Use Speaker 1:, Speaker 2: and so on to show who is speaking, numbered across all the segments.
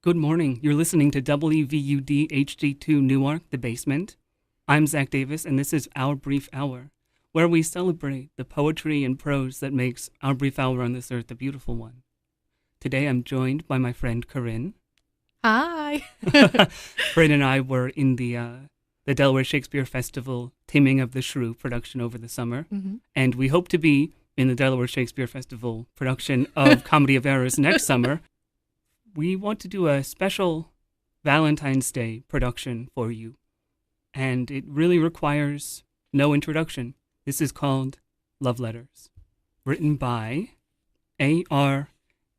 Speaker 1: Good morning. You're listening to WVUD HD2 Newark, The Basement. I'm Zach Davis, and this is Our Brief Hour, where we celebrate the poetry and prose that makes our brief hour on this earth a beautiful one. Today I'm joined by my friend Corinne.
Speaker 2: Hi.
Speaker 1: Corinne and I were in the Delaware Shakespeare Festival Taming of the Shrew production over the summer, and we hope to be in the Delaware Shakespeare Festival production of Comedy of Errors next summer. We want to do a special Valentine's Day production for you, and it really requires no introduction. This is called Love Letters, written by A.R.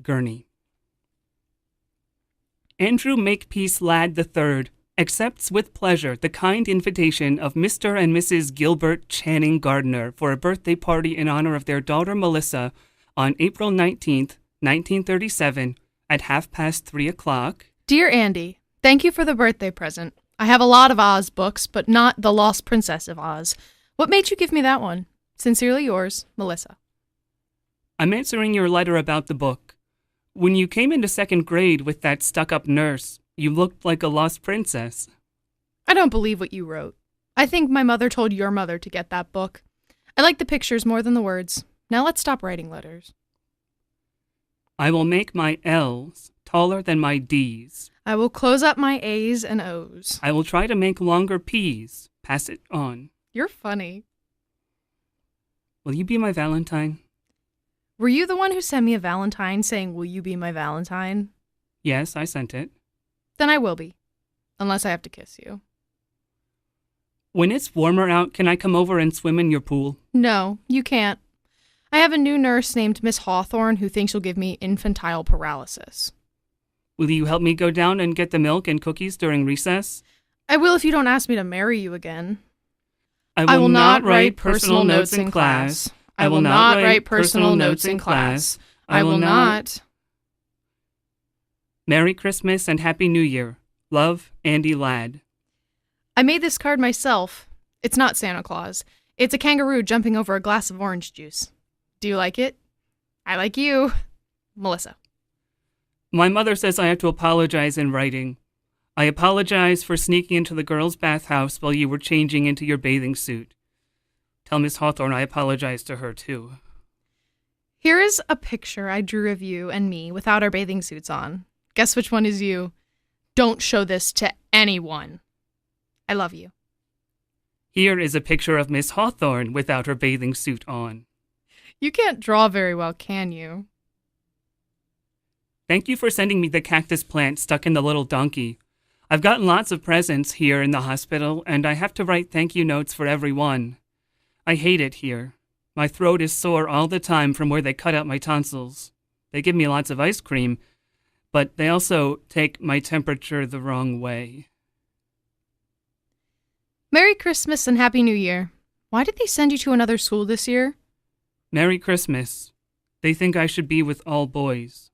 Speaker 1: Gurney. Andrew Makepeace Ladd III accepts with pleasure the kind invitation of Mr. and Mrs. Gilbert Channing Gardner for a birthday party in honor of their daughter Melissa on April 19th, 1937, at 3:30.
Speaker 2: Dear Andy, thank you for the birthday present. I have a lot of Oz books, but not The Lost Princess of Oz. What made you give me that one? Sincerely yours, Melissa.
Speaker 1: I'm answering your letter about the book. When you came into second grade with that stuck-up nurse, you looked like a lost princess.
Speaker 2: I don't believe what you wrote. I think my mother told your mother to get that book. I like the pictures more than the words. Now let's stop writing letters.
Speaker 1: I will make my L's taller than my D's.
Speaker 2: I will close up my A's and O's.
Speaker 1: I will try to make longer P's. Pass it on.
Speaker 2: You're funny.
Speaker 1: Will you be my Valentine?
Speaker 2: Were you the one who sent me a Valentine saying, "Will you be my Valentine"?
Speaker 1: Yes, I sent it.
Speaker 2: Then I will be. Unless I have to kiss you.
Speaker 1: When it's warmer out, can I come over and swim in your pool?
Speaker 2: No, you can't. I have a new nurse named Miss Hawthorne who thinks you'll give me infantile paralysis.
Speaker 1: Will you help me go down and get the milk and cookies during recess?
Speaker 2: I will if you don't ask me to marry you again.
Speaker 1: I will not write personal notes in class. I will not write personal notes in class. I will not. Merry Christmas and Happy New Year. Love, Andy Ladd.
Speaker 2: I made this card myself. It's not Santa Claus. It's a kangaroo jumping over a glass of orange juice. Do you like it? I like you. Melissa.
Speaker 1: My mother says I have to apologize in writing. I apologize for sneaking into the girls' bathhouse while you were changing into your bathing suit. Tell Miss Hawthorne I apologize to her, too.
Speaker 2: Here is a picture I drew of you and me without our bathing suits on. Guess which one is you? Don't show this to anyone. I love you.
Speaker 1: Here is a picture of Miss Hawthorne without her bathing suit on.
Speaker 2: You can't draw very well, can you?
Speaker 1: Thank you for sending me the cactus plant stuck in the little donkey. I've gotten lots of presents here in the hospital, and I have to write thank you notes for every one. I hate it here. My throat is sore all the time from where they cut out my tonsils. They give me lots of ice cream, but they also take my temperature the wrong way.
Speaker 2: Merry Christmas and Happy New Year. Why did they send you to another school this year?
Speaker 1: Merry Christmas. They think I should be with all boys.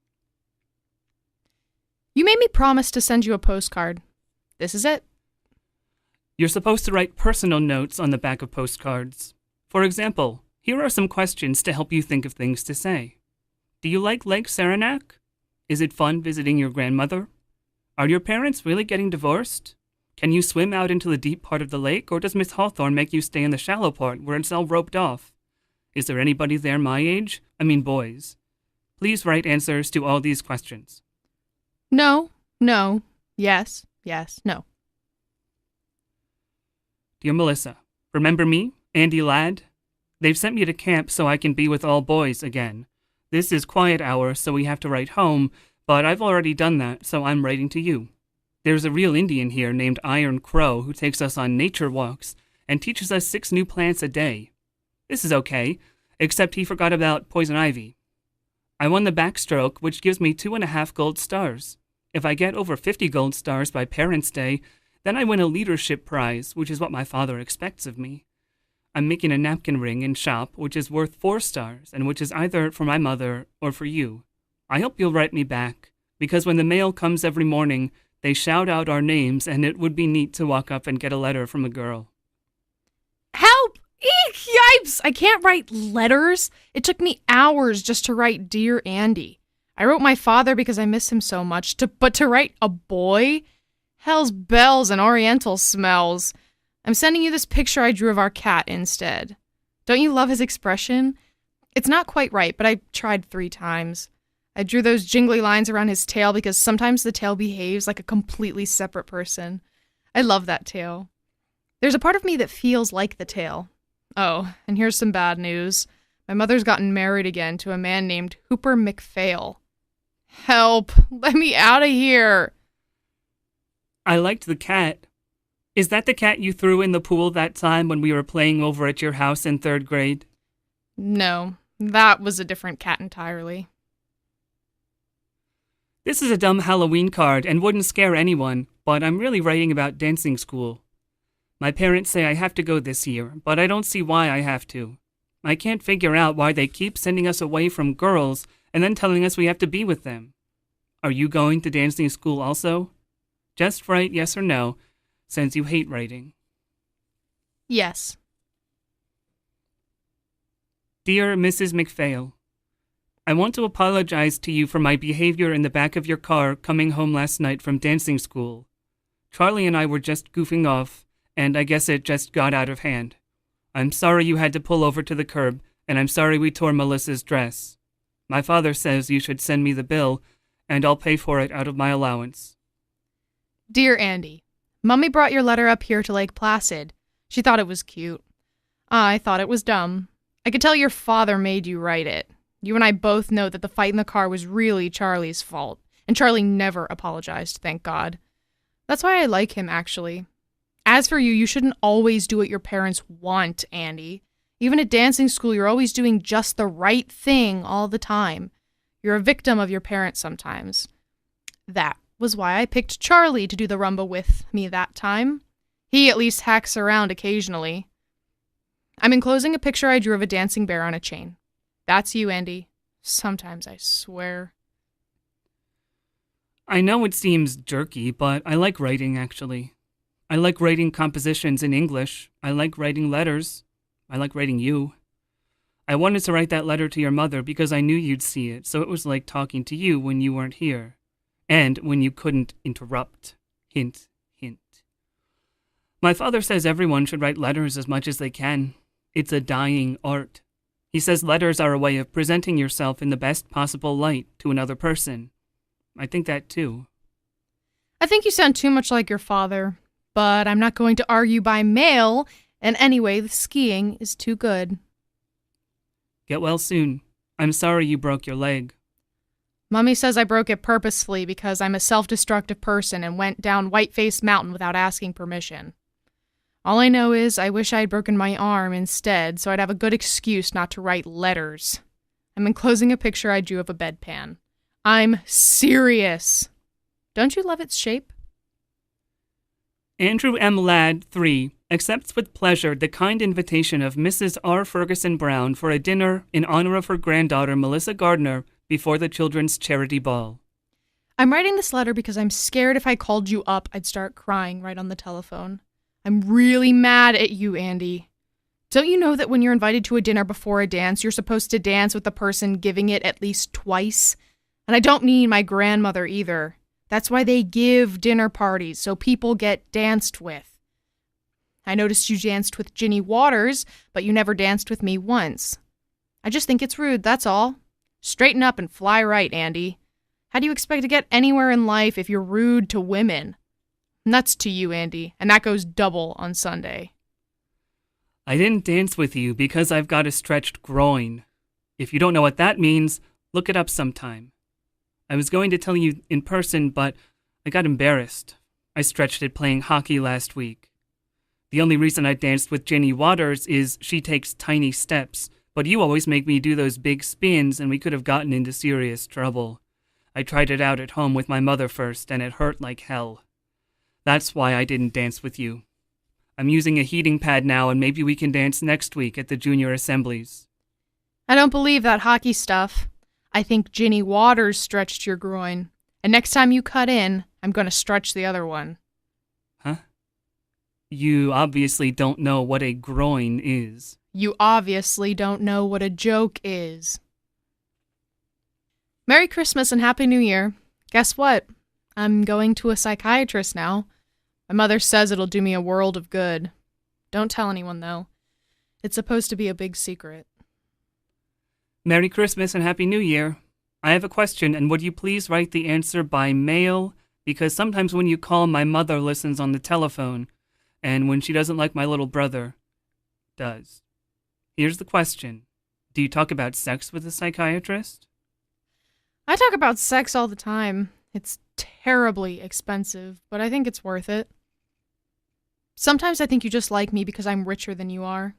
Speaker 2: You made me promise to send you a postcard. This is it.
Speaker 1: You're supposed to write personal notes on the back of postcards. For example, here are some questions to help you think of things to say. Do you like Lake Saranac? Is it fun visiting your grandmother? Are your parents really getting divorced? Can you swim out into the deep part of the lake, or does Miss Hawthorne make you stay in the shallow part where it's all roped off? Is there anybody there my age? I mean boys. Please write answers to all these questions.
Speaker 2: No, no, yes, yes, no.
Speaker 1: Dear Melissa, remember me, Andy Ladd? They've sent me to camp so I can be with all boys again. This is quiet hour, so we have to write home, but I've already done that, so I'm writing to you. There's a real Indian here named Iron Crow who takes us on nature walks and teaches us 6 new plants a day. This is okay, except he forgot about poison ivy. I won the backstroke, which gives me 2.5 gold stars. If I get over 50 gold stars by Parents' Day, then I win a leadership prize, which is what my father expects of me. I'm making a napkin ring in shop, which is worth 4 stars, and which is either for my mother or for you. I hope you'll write me back, because when the mail comes every morning, they shout out our names, and it would be neat to walk up and get a letter from a girl.
Speaker 2: Help! Eek, yipes! I can't write letters. It took me hours just to write Dear Andy. I wrote my father because I miss him so much, but to write a boy? Hell's bells and oriental smells. I'm sending you this picture I drew of our cat instead. Don't you love his expression? It's not quite right, but I tried 3 times. I drew those jingly lines around his tail because sometimes the tail behaves like a completely separate person. I love that tail. There's a part of me that feels like the tail. Oh, and here's some bad news. My mother's gotten married again to a man named Hooper McPhail. Help! Let me out of here!
Speaker 1: I liked the cat. Is that the cat you threw in the pool that time when we were playing over at your house in 3rd grade?
Speaker 2: No, that was a different cat entirely.
Speaker 1: This is a dumb Halloween card and wouldn't scare anyone, but I'm really writing about dancing school. My parents say I have to go this year, but I don't see why I have to. I can't figure out why they keep sending us away from girls and then telling us we have to be with them. Are you going to dancing school also? Just write yes or no, since you hate writing.
Speaker 2: Yes.
Speaker 1: Dear Mrs. McPhail, I want to apologize to you for my behavior in the back of your car coming home last night from dancing school. Charlie and I were just goofing off, and I guess it just got out of hand. I'm sorry you had to pull over to the curb, and I'm sorry we tore Melissa's dress. My father says you should send me the bill, and I'll pay for it out of my allowance.
Speaker 2: Dear Andy, Mummy brought your letter up here to Lake Placid. She thought it was cute. I thought it was dumb. I could tell your father made you write it. You and I both know that the fight in the car was really Charlie's fault, and Charlie never apologized, thank God. That's why I like him, actually. As for you, you shouldn't always do what your parents want, Andy. Even at dancing school, you're always doing just the right thing all the time. You're a victim of your parents sometimes. That was why I picked Charlie to do the rumba with me that time. He at least hacks around occasionally. I'm enclosing a picture I drew of a dancing bear on a chain. That's you, Andy. Sometimes, I swear.
Speaker 1: I know it seems jerky, but I like writing, actually. I like writing compositions in English. I like writing letters. I like writing you. I wanted to write that letter to your mother because I knew you'd see it, so it was like talking to you when you weren't here. And when you couldn't interrupt. Hint, hint. My father says everyone should write letters as much as they can. It's a dying art. He says letters are a way of presenting yourself in the best possible light to another person. I think that too.
Speaker 2: I think you sound too much like your father, but I'm not going to argue by mail, and anyway, the skiing is too good.
Speaker 1: Get well soon. I'm sorry you broke your leg.
Speaker 2: Mummy says I broke it purposefully because I'm a self-destructive person and went down Whiteface Mountain without asking permission. All I know is I wish I had broken my arm instead, so I'd have a good excuse not to write letters. I'm enclosing a picture I drew of a bedpan. I'm serious. Don't you love its shape?
Speaker 1: Andrew M. Ladd, 3, accepts with pleasure the kind invitation of Mrs. R. Ferguson Brown for a dinner in honor of her granddaughter Melissa Gardner before the children's charity ball.
Speaker 2: I'm writing this letter because I'm scared if I called you up, I'd start crying right on the telephone. I'm really mad at you, Andy. Don't you know that when you're invited to a dinner before a dance, you're supposed to dance with the person giving it at least twice? And I don't mean my grandmother either. That's why they give dinner parties, so people get danced with. I noticed you danced with Ginny Waters, but you never danced with me once. I just think it's rude, that's all. Straighten up and fly right, Andy. How do you expect to get anywhere in life if you're rude to women? Nuts to you, Andy, and that goes double on Sunday.
Speaker 1: I didn't dance with you because I've got a stretched groin. If you don't know what that means, look it up sometime. I was going to tell you in person, but I got embarrassed. I stretched it playing hockey last week. The only reason I danced with Ginny Waters is she takes tiny steps, but you always make me do those big spins and we could have gotten into serious trouble. I tried it out at home with my mother first and it hurt like hell. That's why I didn't dance with you. I'm using a heating pad now and maybe we can dance next week at the junior assemblies.
Speaker 2: I don't believe that hockey stuff. I think Ginny Waters stretched your groin. And next time you cut in, I'm going to stretch the other one.
Speaker 1: Huh? You obviously don't know what a groin is.
Speaker 2: You obviously don't know what a joke is. Merry Christmas and Happy New Year. Guess what? I'm going to a psychiatrist now. My mother says it'll do me a world of good. Don't tell anyone, though. It's supposed to be a big secret.
Speaker 1: Merry Christmas and Happy New Year. I have a question, and would you please write the answer by mail? Because sometimes when you call, my mother listens on the telephone, and when she doesn't like my little brother, does. Here's the question. Do you talk about sex with a psychiatrist?
Speaker 2: I talk about sex all the time. It's terribly expensive, but I think it's worth it. Sometimes I think you just like me because I'm richer than you are.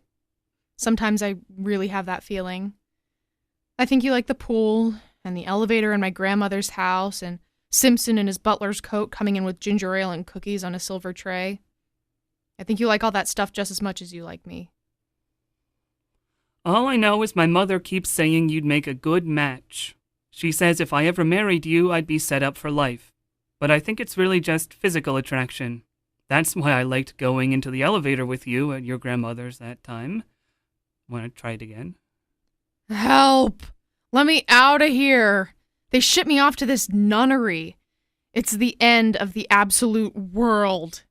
Speaker 2: Sometimes I really have that feeling. I think you like the pool, and the elevator in my grandmother's house, and Simpson in his butler's coat coming in with ginger ale and cookies on a silver tray. I think you like all that stuff just as much as you like me.
Speaker 1: All I know is my mother keeps saying you'd make a good match. She says if I ever married you, I'd be set up for life. But I think it's really just physical attraction. That's why I liked going into the elevator with you at your grandmother's that time. Want to try it again?
Speaker 2: Help! Let me out of here! They shipped me off to this nunnery. It's the end of the absolute world.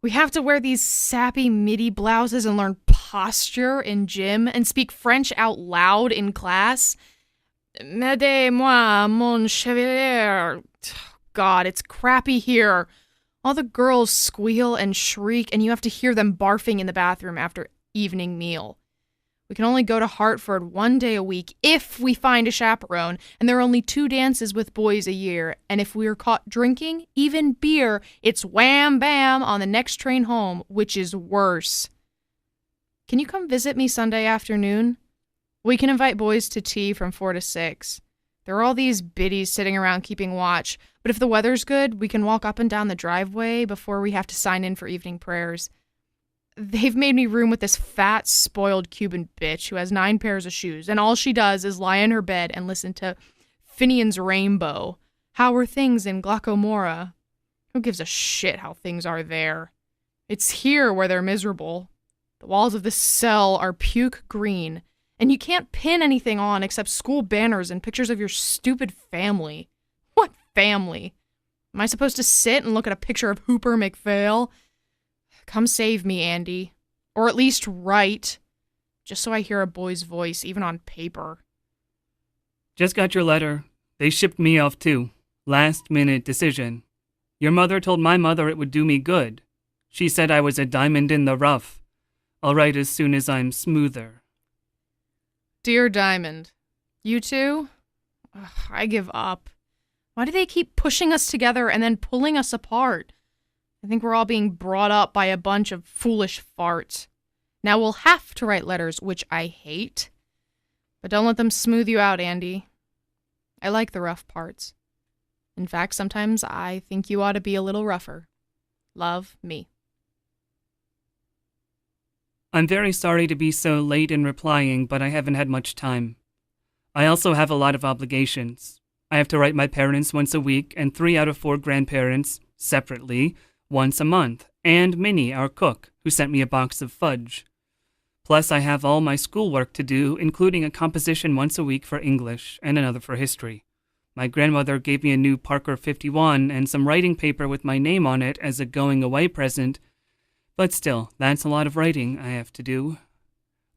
Speaker 2: We have to wear these sappy midi blouses and learn posture in gym and speak French out loud in class. M'aidez-moi, mon chevalier. God, it's crappy here. All the girls squeal and shriek, and you have to hear them barfing in the bathroom after evening meal. We can only go to Hartford one day a week if we find a chaperone, and there are only 2 dances with boys a year, and if we are caught drinking, even beer, it's wham bam on the next train home, which is worse. Can you come visit me Sunday afternoon? We can invite boys to tea from 4 to 6. There are all these biddies sitting around keeping watch, but if the weather's good, we can walk up and down the driveway before we have to sign in for evening prayers. They've made me room with this fat, spoiled Cuban bitch who has 9 pairs of shoes, and all she does is lie in her bed and listen to Finian's Rainbow. How are things in Glaucomora? Who gives a shit how things are there? It's here where they're miserable. The walls of this cell are puke green, and you can't pin anything on except school banners and pictures of your stupid family. What family? Am I supposed to sit and look at a picture of Hooper McPhail? Come save me, Andy. Or at least write. Just so I hear a boy's voice, even on paper.
Speaker 1: Just got your letter. They shipped me off too. Last-minute decision. Your mother told my mother it would do me good. She said I was a diamond in the rough. I'll write as soon as I'm smoother.
Speaker 2: Dear Diamond, you two? Ugh, I give up. Why do they keep pushing us together and then pulling us apart? I think we're all being brought up by a bunch of foolish farts. Now we'll have to write letters, which I hate. But don't let them smooth you out, Andy. I like the rough parts. In fact, sometimes I think you ought to be a little rougher. Love, me.
Speaker 1: I'm very sorry to be so late in replying, but I haven't had much time. I also have a lot of obligations. I have to write my parents once a week and 3 out of 4 grandparents, separately, once a month, and Minnie, our cook, who sent me a box of fudge. Plus, I have all my schoolwork to do, including a composition once a week for English and another for history. My grandmother gave me a new Parker 51 and some writing paper with my name on it as a going-away present. But still, that's a lot of writing I have to do.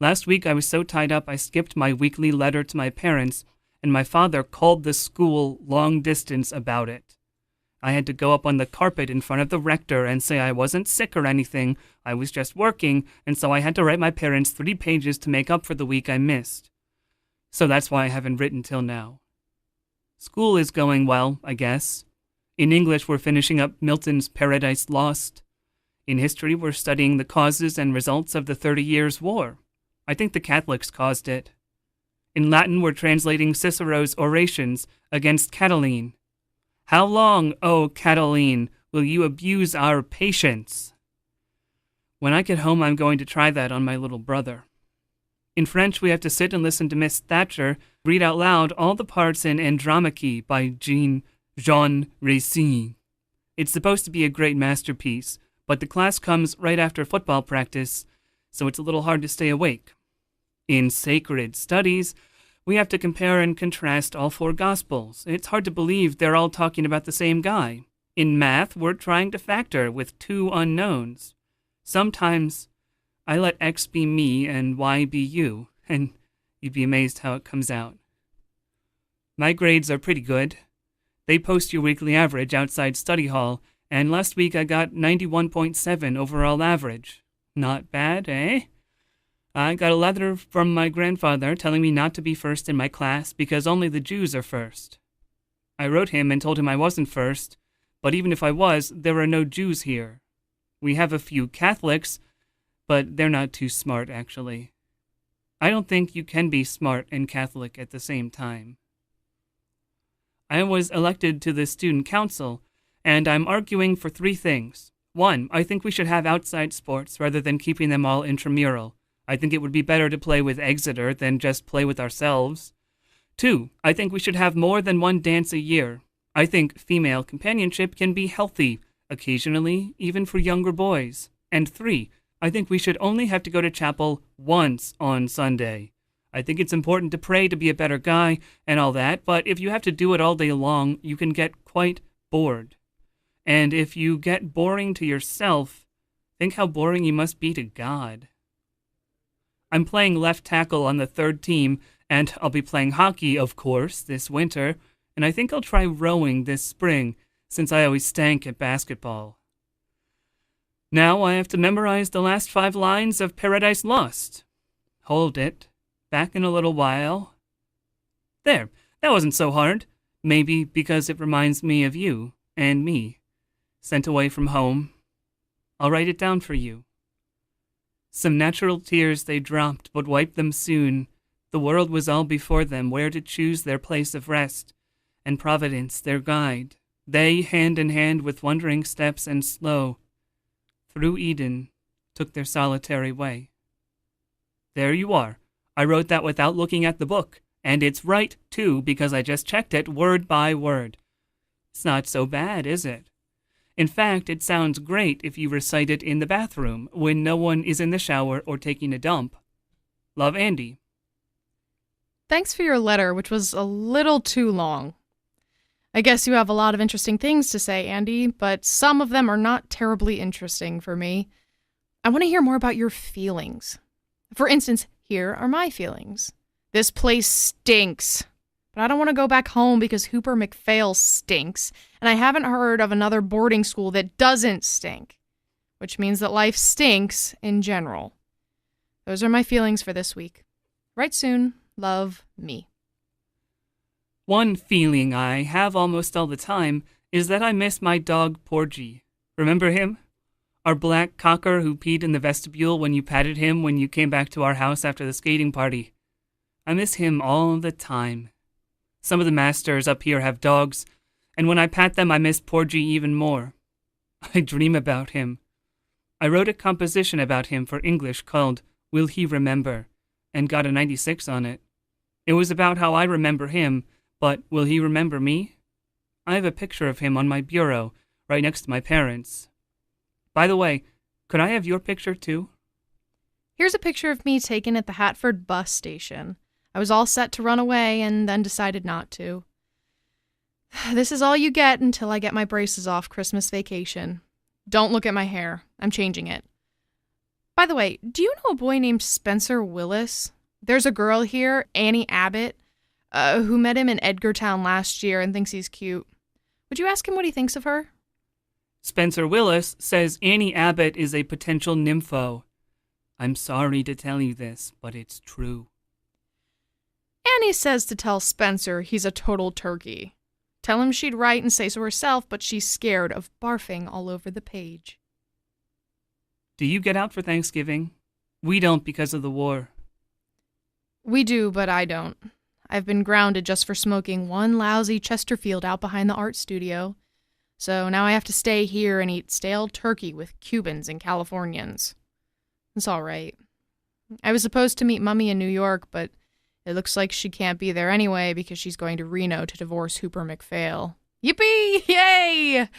Speaker 1: Last week I was so tied up I skipped my weekly letter to my parents, and my father called the school long distance about it. I had to go up on the carpet in front of the rector and say I wasn't sick or anything, I was just working, and so I had to write my parents 3 pages to make up for the week I missed. So that's why I haven't written till now. School is going well, I guess. In English, we're finishing up Milton's Paradise Lost. In history, we're studying the causes and results of the 30 Years' War. I think the Catholics caused it. In Latin, we're translating Cicero's orations against Catiline. How long, O Catiline, will you abuse our patience? When I get home, I'm going to try that on my little brother. In French, we have to sit and listen to Miss Thatcher read out loud all the parts in Andromache by Jean Racine. It's supposed to be a great masterpiece, but the class comes right after football practice, so it's a little hard to stay awake. In sacred studies, We have to compare and contrast all 4 Gospels. It's hard to believe they're all talking about the same guy. In math, we're trying to factor with 2 unknowns. Sometimes I let X be me and Y be you, and you'd be amazed how it comes out. My grades are pretty good. They post your weekly average outside study hall, and last week I got 91.7 overall average. Not bad, eh? I got a letter from my grandfather telling me not to be first in my class because only the Jews are first. I wrote him and told him I wasn't first, but even if I was, there are no Jews here. We have a few Catholics, but they're not too smart, actually. I don't think you can be smart and Catholic at the same time. I was elected to the student council, and I'm arguing for 3 things. 1, I think we should have outside sports rather than keeping them all intramural. I think it would be better to play with Exeter than just play with ourselves. 2, I think we should have more than 1 dance a year. I think female companionship can be healthy, occasionally, even for younger boys. And 3, I think we should only have to go to chapel once on Sunday. I think it's important to pray to be a better guy and all that, but if you have to do it all day long, you can get quite bored. And if you get boring to yourself, think how boring you must be to God. I'm playing left tackle on the 3rd team, and I'll be playing hockey, of course, this winter, and I think I'll try rowing this spring, since I always stank at basketball. Now I have to memorize the last 5 lines of Paradise Lost. Hold it. Back in a little while. There, that wasn't so hard. Maybe because it reminds me of you and me. Sent away from home. I'll write it down for you. Some natural tears they dropped, but wiped them soon. The world was all before them, where to choose their place of rest, and Providence their guide. They, hand in hand with wondering steps and slow, through Eden, took their solitary way. There you are. I wrote that without looking at the book, and it's right, too, because I just checked it word by word. It's not so bad, is it? In fact, it sounds great if you recite it in the bathroom when no one is in the shower or taking a dump. Love, Andy.
Speaker 2: Thanks for your letter, which was a little too long. I guess you have a lot of interesting things to say, Andy, but some of them are not terribly interesting for me. I want to hear more about your feelings. For instance, here are my feelings. This place stinks. But I don't want to go back home because Hooper McPhail stinks, and I haven't heard of another boarding school that doesn't stink, which means that life stinks in general. Those are my feelings for this week. Write soon. Love, me.
Speaker 1: One feeling I have almost all the time is that I miss my dog Porgy. Remember him? Our black cocker who peed in the vestibule when you patted him when you came back to our house after the skating party. I miss him all the time. Some of the masters up here have dogs, and when I pat them I miss Porgy even more. I dream about him. I wrote a composition about him for English called Will He Remember, and got a 96 on it. It was about how I remember him, but will he remember me? I have a picture of him on my bureau, right next to my parents'. By the way, could I have your picture too?
Speaker 2: Here's a picture of me taken at the Hatford bus station. I was all set to run away and then decided not to. This is all you get until I get my braces off Christmas vacation. Don't look at my hair. I'm changing it. By the way, do you know a boy named Spencer Willis? There's a girl here, Annie Abbott, who met him in Edgartown last year and thinks he's cute. Would you ask him what he thinks of her?
Speaker 1: Spencer Willis says Annie Abbott is a potential nympho. I'm sorry to tell you this, but it's true.
Speaker 2: Annie says to tell Spencer he's a total turkey. Tell him she'd write and say so herself, but she's scared of barfing all over the page.
Speaker 1: Do you get out for Thanksgiving? We don't because of the war.
Speaker 2: We do, but I don't. I've been grounded just for smoking one lousy Chesterfield out behind the art studio. So now I have to stay here and eat stale turkey with Cubans and Californians. It's all right. I was supposed to meet Mummy in New York, but it looks like she can't be there anyway because she's going to Reno to divorce Hooper McPhail. Yippee! Yay!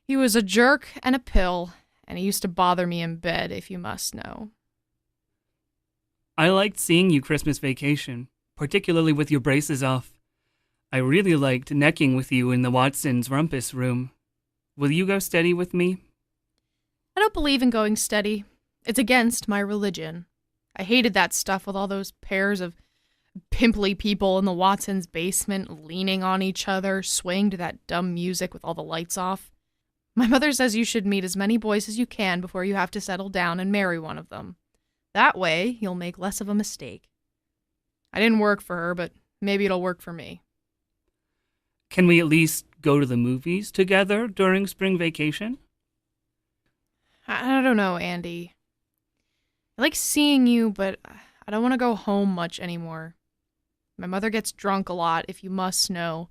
Speaker 2: He was a jerk and a pill, and he used to bother me in bed, if you must know.
Speaker 1: I liked seeing you Christmas vacation. particularly with your braces off. I really liked necking with you in the Watson's rumpus room. Will you go steady with me?
Speaker 2: I don't believe in going steady. It's against my religion. I hated that stuff with all those pairs of pimply people in the Watson's basement leaning on each other, swaying to that dumb music with all the lights off. My mother says you should meet as many boys as you can before you have to settle down and marry one of them. That way, you'll make less of a mistake. I didn't work for her, but maybe it'll work for me.
Speaker 1: Can we at least go to the movies together during spring vacation?
Speaker 2: I don't know, Andy. I like seeing you, but I don't want to go home much anymore. My mother gets drunk a lot, if you must know,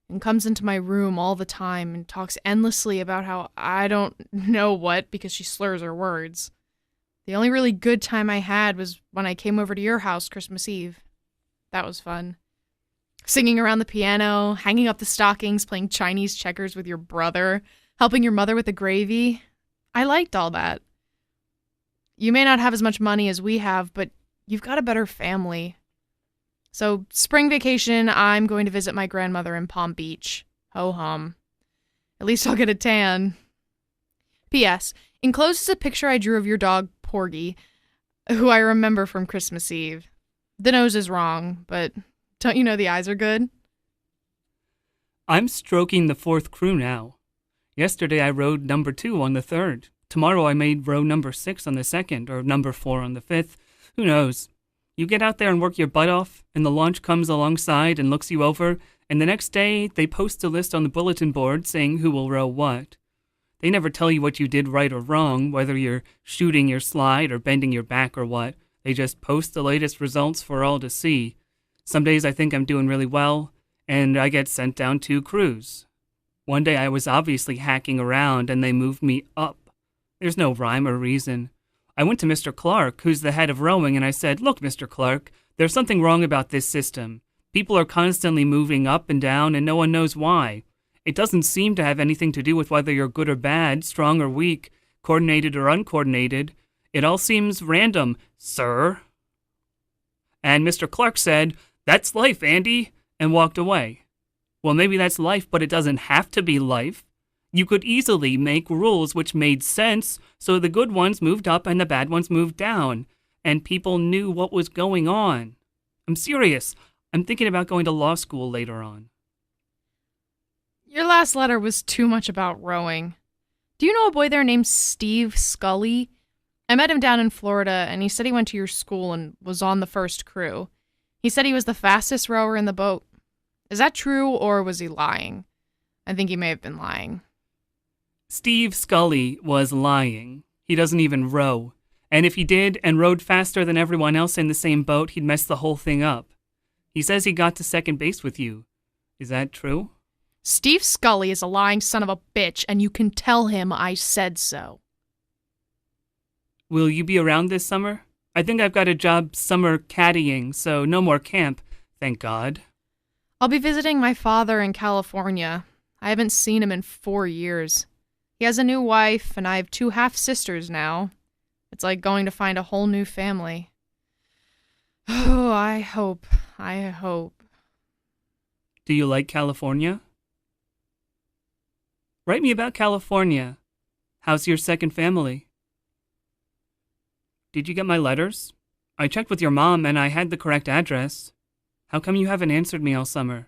Speaker 2: and comes into my room all the time and talks endlessly about how I don't know what because she slurs her words. The only really good time I had was when I came over to your house Christmas Eve. That was fun. Singing around the piano, hanging up the stockings, playing Chinese checkers with your brother, helping your mother with the gravy. I liked all that. You may not have as much money as we have, but you've got a better family. So, spring vacation, I'm going to visit my grandmother in Palm Beach. Ho-hum. At least I'll get a tan. P.S. Enclosed is a picture I drew of your dog, Porgy, who I remember from Christmas Eve. The nose is wrong, but don't you know the eyes are good?
Speaker 1: I'm stroking the 4th crew now. Yesterday I rode number 2 on the 3rd. Tomorrow I may row number 6 on the 2nd, or number 4 on the 5th. Who knows? You get out there and work your butt off, and the launch comes alongside and looks you over, and the next day they post a list on the bulletin board saying who will row what. They never tell you what you did right or wrong, whether you're shooting your slide or bending your back or what. They just post the latest results for all to see. Some days I think I'm doing really well, and I get sent down 2 crews. One day I was obviously hacking around, and they moved me up. There's no rhyme or reason. I went to Mr. Clark, who's the head of rowing, and I said, "Look, Mr. Clark, there's something wrong about this system. People are constantly moving up and down, and no one knows why. It doesn't seem to have anything to do with whether you're good or bad, strong or weak, coordinated or uncoordinated. It all seems random, sir." And Mr. Clark said, "That's life, Andy," and walked away. Well, maybe that's life, but it doesn't have to be life. You could easily make rules which made sense, so the good ones moved up and the bad ones moved down, and people knew what was going on. I'm serious. I'm thinking about going to law school later on.
Speaker 2: Your last letter was too much about rowing. Do you know a boy there named Steve Scully? I met him down in Florida, and he said he went to your school and was on the 1st crew. He said he was the fastest rower in the boat. Is that true, or was he lying? I think he may have been lying.
Speaker 1: Steve Scully was lying. He doesn't even row. And if he did and rowed faster than everyone else in the same boat, he'd mess the whole thing up. He says he got to second base with you. Is that true?
Speaker 2: Steve Scully is a lying son of a bitch, and you can tell him I said so.
Speaker 1: Will you be around this summer? I think I've got a job summer caddying, so no more camp, thank God.
Speaker 2: I'll be visiting my father in California. I haven't seen him in 4 years. He has a new wife, and I have 2 half-sisters now. It's like going to find a whole new family. Oh, I hope.
Speaker 1: Do you like California? Write me about California. How's your second family? Did you get my letters? I checked with your mom, and I had the correct address. How come you haven't answered me all summer?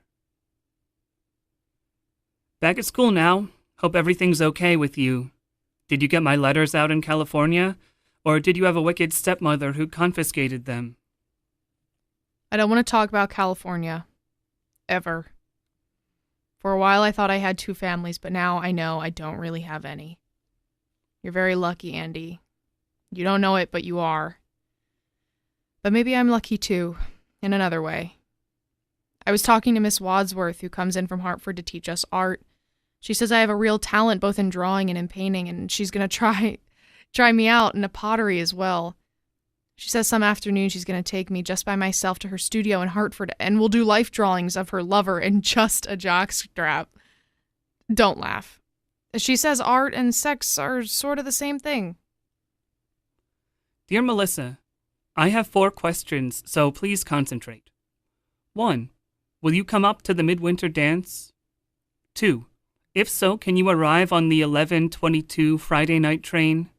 Speaker 1: Back at school now. Hope everything's okay with you. Did you get my letters out in California? Or did you have a wicked stepmother who confiscated them?
Speaker 2: I don't want to talk about California. Ever. For a while I thought I had 2 families, but now I know I don't really have any. You're very lucky, Andy. You don't know it, but you are. But maybe I'm lucky too, in another way. I was talking to Miss Wadsworth, who comes in from Hartford to teach us art. She says I have a real talent both in drawing and in painting, and she's going to try me out in a pottery as well. She says some afternoon she's going to take me just by myself to her studio in Hartford, and we'll do life drawings of her lover in just a jockstrap. Don't laugh. She says art and sex are sort of the same thing.
Speaker 1: Dear Melissa, I have 4 questions, so please concentrate. 1. Will you come up to the midwinter dance? 2. If so, can you arrive on the 11:22 Friday night train?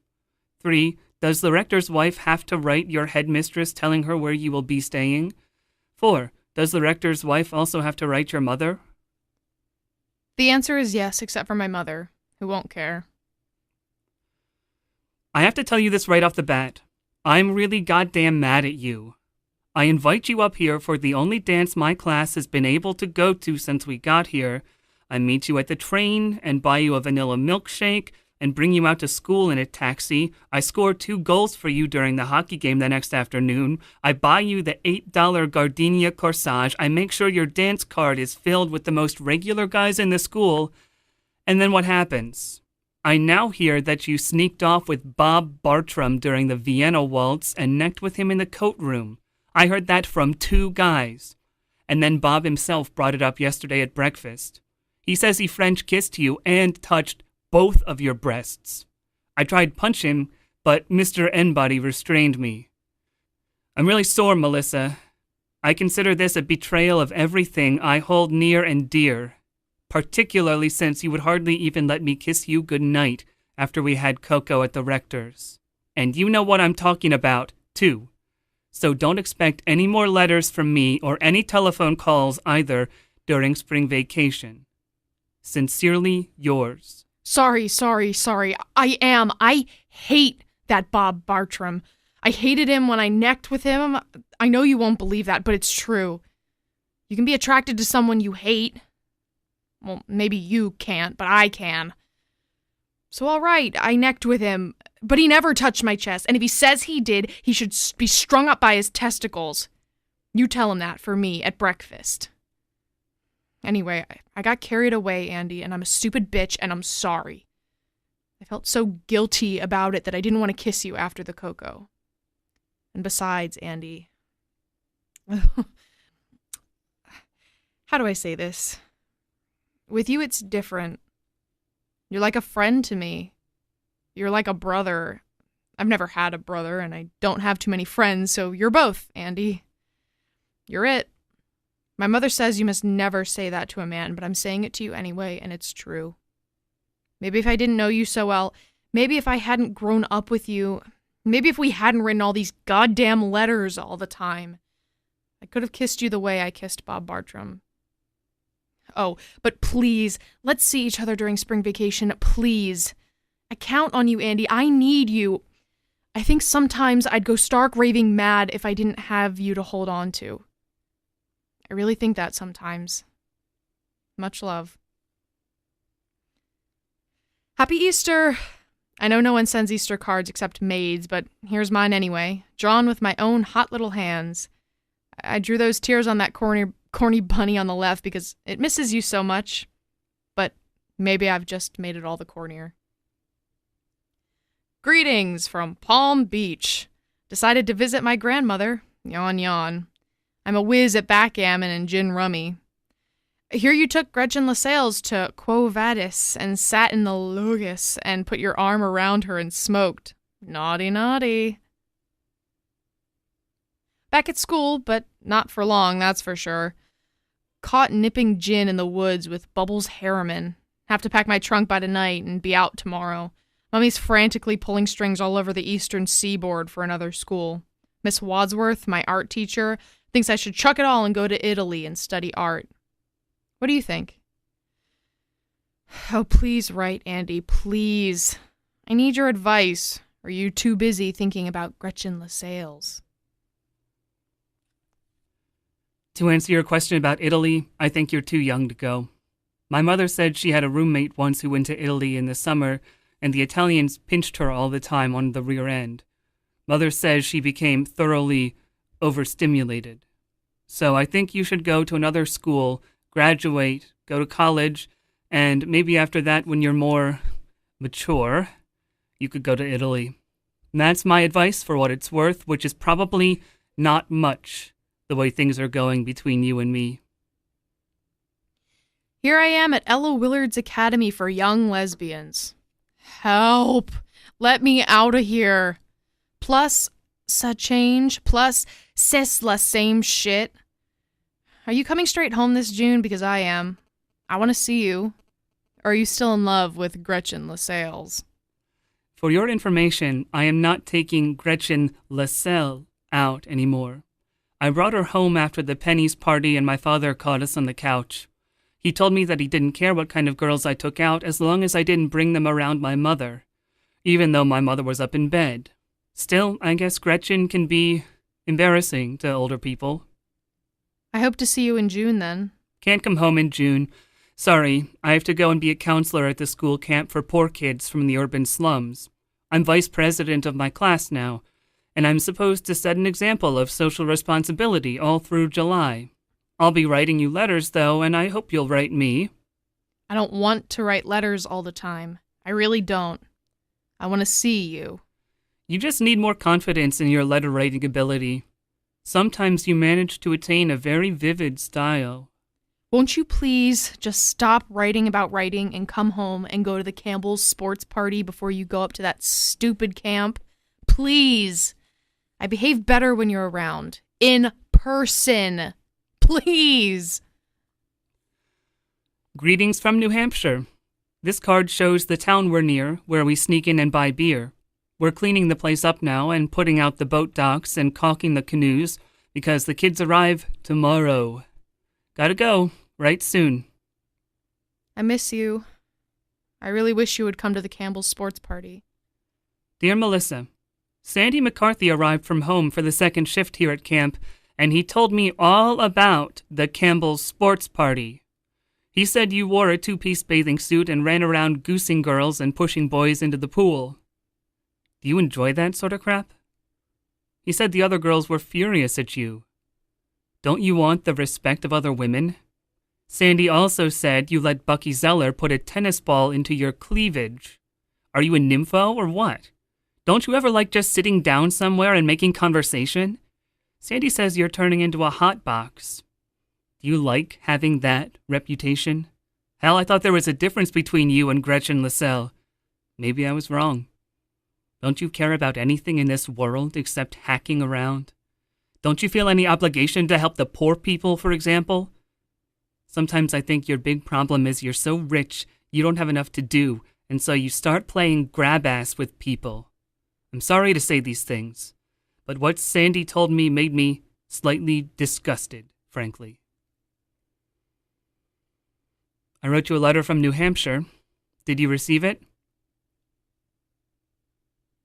Speaker 1: 3. Does the rector's wife have to write your headmistress telling her where you will be staying? 4. Does the rector's wife also have to write your mother?
Speaker 2: The answer is yes, except for my mother, who won't care.
Speaker 1: I have to tell you this right off the bat. I'm really goddamn mad at you. I invite you up here for the only dance my class has been able to go to since we got here. I meet you at the train and buy you a vanilla milkshake and bring you out to school in a taxi. I score 2 goals for you during the hockey game the next afternoon. I buy you the $8 gardenia corsage. I make sure your dance card is filled with the most regular guys in the school. And then what happens? I now hear that you sneaked off with Bob Bartram during the Vienna waltz and necked with him in the coat room. I heard that from 2 guys. And then Bob himself brought it up yesterday at breakfast. He says he French kissed you and touched both of your breasts. I tried to punch him, but Mr. N-Body restrained me. I'm really sore, Melissa. I consider this a betrayal of everything I hold near and dear, particularly since you would hardly even let me kiss you goodnight after we had cocoa at the rector's. And you know what I'm talking about, too. So don't expect any more letters from me or any telephone calls either during spring vacation. Sincerely yours.
Speaker 2: Sorry. I hate that Bob Bartram. I hated him when I necked with him. I know you won't believe that, but it's true. You can be attracted to someone you hate. Well, maybe you can't, but I can. So all right, I necked with him, but he never touched my chest, and if he says he did, he should be strung up by his testicles. You tell him that for me at breakfast. Anyway, I got carried away, Andy, and I'm a stupid bitch, and I'm sorry. I felt so guilty about it that I didn't want to kiss you after the cocoa. And besides, Andy... How do I say this? With you, it's different. You're like a friend to me. You're like a brother. I've never had a brother, and I don't have too many friends, so you're both, Andy. You're it. My mother says you must never say that to a man, but I'm saying it to you anyway, and it's true. Maybe if I didn't know you so well, maybe if I hadn't grown up with you, maybe if we hadn't written all these goddamn letters all the time, I could have kissed you the way I kissed Bob Bartram. Oh, but please, let's see each other during spring vacation, please. I count on you, Andy. I need you. I think sometimes I'd go stark raving mad if I didn't have you to hold on to. I really think that sometimes. Much love. Happy Easter! I know no one sends Easter cards except maids, but here's mine anyway, drawn with my own hot little hands. I drew those tears on that corny bunny on the left because it misses you so much, but maybe I've just made it all the cornier. Greetings from Palm Beach. Decided to visit my grandmother. Yawn, yawn. I'm a whiz at backgammon and gin rummy. I hear you took Gretchen Lascelles to Quo Vadis and sat in the Logis and put your arm around her and smoked. Naughty, naughty. Back at school, but not for long, that's for sure. Caught nipping gin in the woods with Bubbles Harriman. Have to pack my trunk by tonight and be out tomorrow. Mummy's frantically pulling strings all over the eastern seaboard for another school. Miss Wadsworth, my art teacher, thinks I should chuck it all and go to Italy and study art. What do you think? Oh, please write, Andy, please. I need your advice. Or are you too busy thinking about Gretchen Lascelles?
Speaker 1: To answer your question about Italy, I think you're too young to go. My mother said she had a roommate once who went to Italy in the summer, and the Italians pinched her all the time on the rear end. Mother says she became thoroughly overstimulated. So I think you should go to another school, graduate, go to college, and maybe after that, when you're more mature, you could go to Italy. And that's my advice for what it's worth, which is probably not much the way things are going between you and me.
Speaker 2: Here I am at Ella Willard's Academy for Young Lesbians. Help! Let me out of here. Plus, ça change. Plus, c'est la same shit. Are you coming straight home this June? Because I am. I want to see you. Or are you still in love with Gretchen Lascelles?
Speaker 1: For your information, I am not taking Gretchen Lascelles out anymore. I brought her home after the Penny's party and my father caught us on the couch. He told me that he didn't care what kind of girls I took out as long as I didn't bring them around my mother, even though my mother was up in bed. Still, I guess Gretchen can be embarrassing to older people.
Speaker 2: I hope to see you in June then.
Speaker 1: Can't come home in June. Sorry, I have to go and be a counselor at the school camp for poor kids from the urban slums. I'm vice president of my class now, and I'm supposed to set an example of social responsibility all through July. I'll be writing you letters, though, and I hope you'll write me.
Speaker 2: I don't want to write letters all the time. I really don't. I want to see you.
Speaker 1: You just need more confidence in your letter-writing ability. Sometimes you manage to attain a very vivid style.
Speaker 2: Won't you please just stop writing about writing and come home and go to the Campbell's sports party before you go up to that stupid camp? Please. I behave better when you're around. In person. Please.
Speaker 1: Greetings from New Hampshire. This card shows the town we're near, where we sneak in and buy beer. We're cleaning the place up now and putting out the boat docks and caulking the canoes because the kids arrive tomorrow. Gotta go, right soon.
Speaker 2: I miss you. I really wish you would come to the Campbell's sports party.
Speaker 1: Dear Melissa, Sandy McCarthy arrived from home for the second shift here at camp, and he told me all about the Campbell's sports party. He said you wore a two-piece bathing suit and ran around goosing girls and pushing boys into the pool. Do you enjoy that sort of crap? He said the other girls were furious at you. Don't you want the respect of other women? Sandy also said you let Bucky Zeller put a tennis ball into your cleavage. Are you a nympho or what? Don't you ever like just sitting down somewhere and making conversation? Sandy says you're turning into a hot box. Do you like having that reputation? Hell, I thought there was a difference between you and Gretchen Lascelles. Maybe I was wrong. Don't you care about anything in this world except hacking around? Don't you feel any obligation to help the poor people, for example? Sometimes I think your big problem is you're so rich you don't have enough to do, and so you start playing grab-ass with people. I'm sorry to say these things, but what Sandy told me made me slightly disgusted, frankly. I wrote you a letter from New Hampshire. Did you receive it?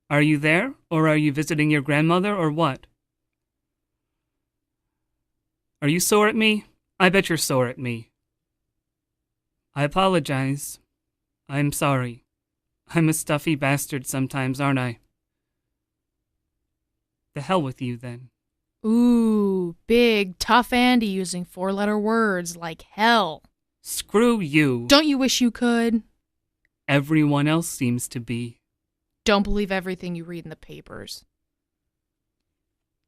Speaker 1: Are you there, or are you visiting your grandmother, or what? Are you sore at me? I bet you're sore at me. I apologize. I'm sorry. I'm a stuffy bastard sometimes, aren't I? The hell with you, then.
Speaker 2: Ooh, big, tough Andy using four-letter words like hell.
Speaker 1: Screw you.
Speaker 2: Don't you wish you could?
Speaker 1: Everyone else seems to be.
Speaker 2: Don't believe everything you read in the papers.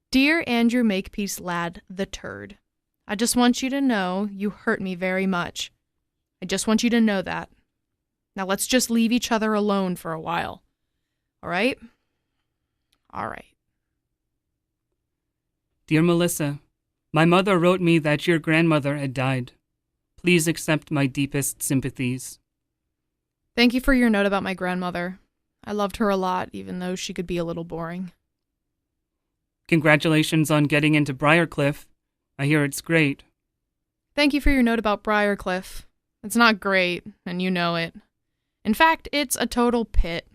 Speaker 2: Dear Andrew Makepeace Lad the Turd, I just want you to know you hurt me very much. I just want you to know that. Now let's just leave each other alone for a while. All right? All right.
Speaker 1: Dear Melissa, my mother wrote me that your grandmother had died. Please accept my deepest sympathies.
Speaker 2: Thank you for your note about my grandmother. I loved her a lot, even though she could be a little boring.
Speaker 1: Congratulations on getting into Briarcliff. I hear it's great.
Speaker 2: Thank you for your note about Briarcliff. It's not great, and you know it. In fact, it's a total pit.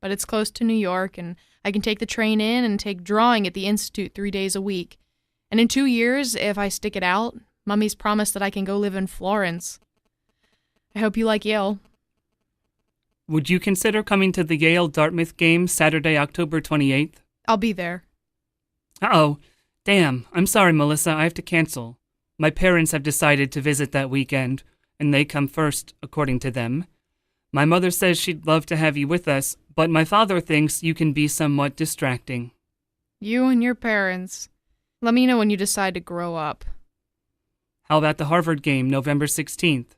Speaker 2: But it's close to New York, and I can take the train in and take drawing at the Institute 3 days a week. And in 2 years, if I stick it out, Mummy's promised that I can go live in Florence. I hope you like Yale.
Speaker 1: Would you consider coming to the Yale-Dartmouth game Saturday, October 28th?
Speaker 2: I'll be there.
Speaker 1: Uh-oh. Damn. I'm sorry, Melissa. I have to cancel. My parents have decided to visit that weekend, and they come first, according to them. My mother says she'd love to have you with us, but my father thinks you can be somewhat distracting.
Speaker 2: You and your parents. Let me know when you decide to grow up.
Speaker 1: How about the Harvard game, November 16th?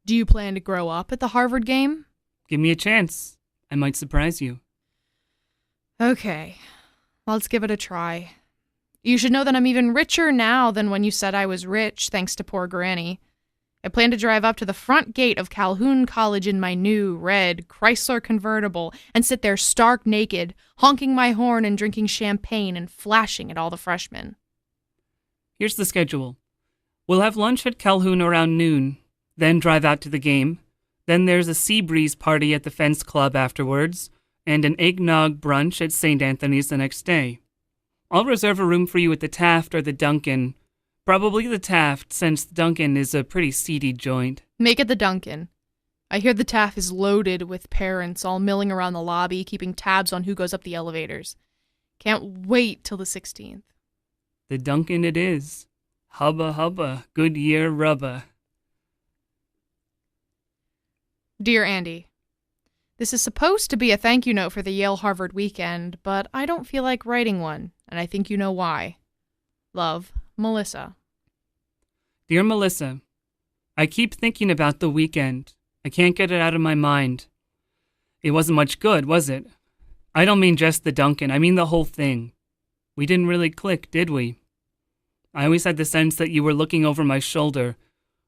Speaker 2: Do you plan to grow up at the Harvard game?
Speaker 1: Give me a chance. I might surprise you.
Speaker 2: Okay. Let's give it a try. You should know that I'm even richer now than when you said I was rich, thanks to poor Granny. I plan to drive up to the front gate of Calhoun College in my new, red Chrysler convertible and sit there stark naked, honking my horn and drinking champagne and flashing at all the freshmen.
Speaker 1: Here's the schedule. We'll have lunch at Calhoun around noon, then drive out to the game. Then there's a sea breeze party at the Fence Club afterwards, and an eggnog brunch at St. Anthony's the next day. I'll reserve a room for you at the Taft or the Duncan. Probably the Taft, since the Duncan is a pretty seedy joint.
Speaker 2: Make it the Duncan. I hear the Taft is loaded with parents all milling around the lobby, keeping tabs on who goes up the elevators. Can't wait till the 16th.
Speaker 1: The Duncan it is. Hubba hubba, Goodyear rubba.
Speaker 2: Dear Andy, this is supposed to be a thank you note for the Yale-Harvard weekend, but I don't feel like writing one, and I think you know why. Love, Melissa.
Speaker 1: Dear Melissa, I keep thinking about the weekend. I can't get it out of my mind. It wasn't much good, was it? I don't mean just the Duncan, I mean the whole thing. We didn't really click, did we? I always had the sense that you were looking over my shoulder,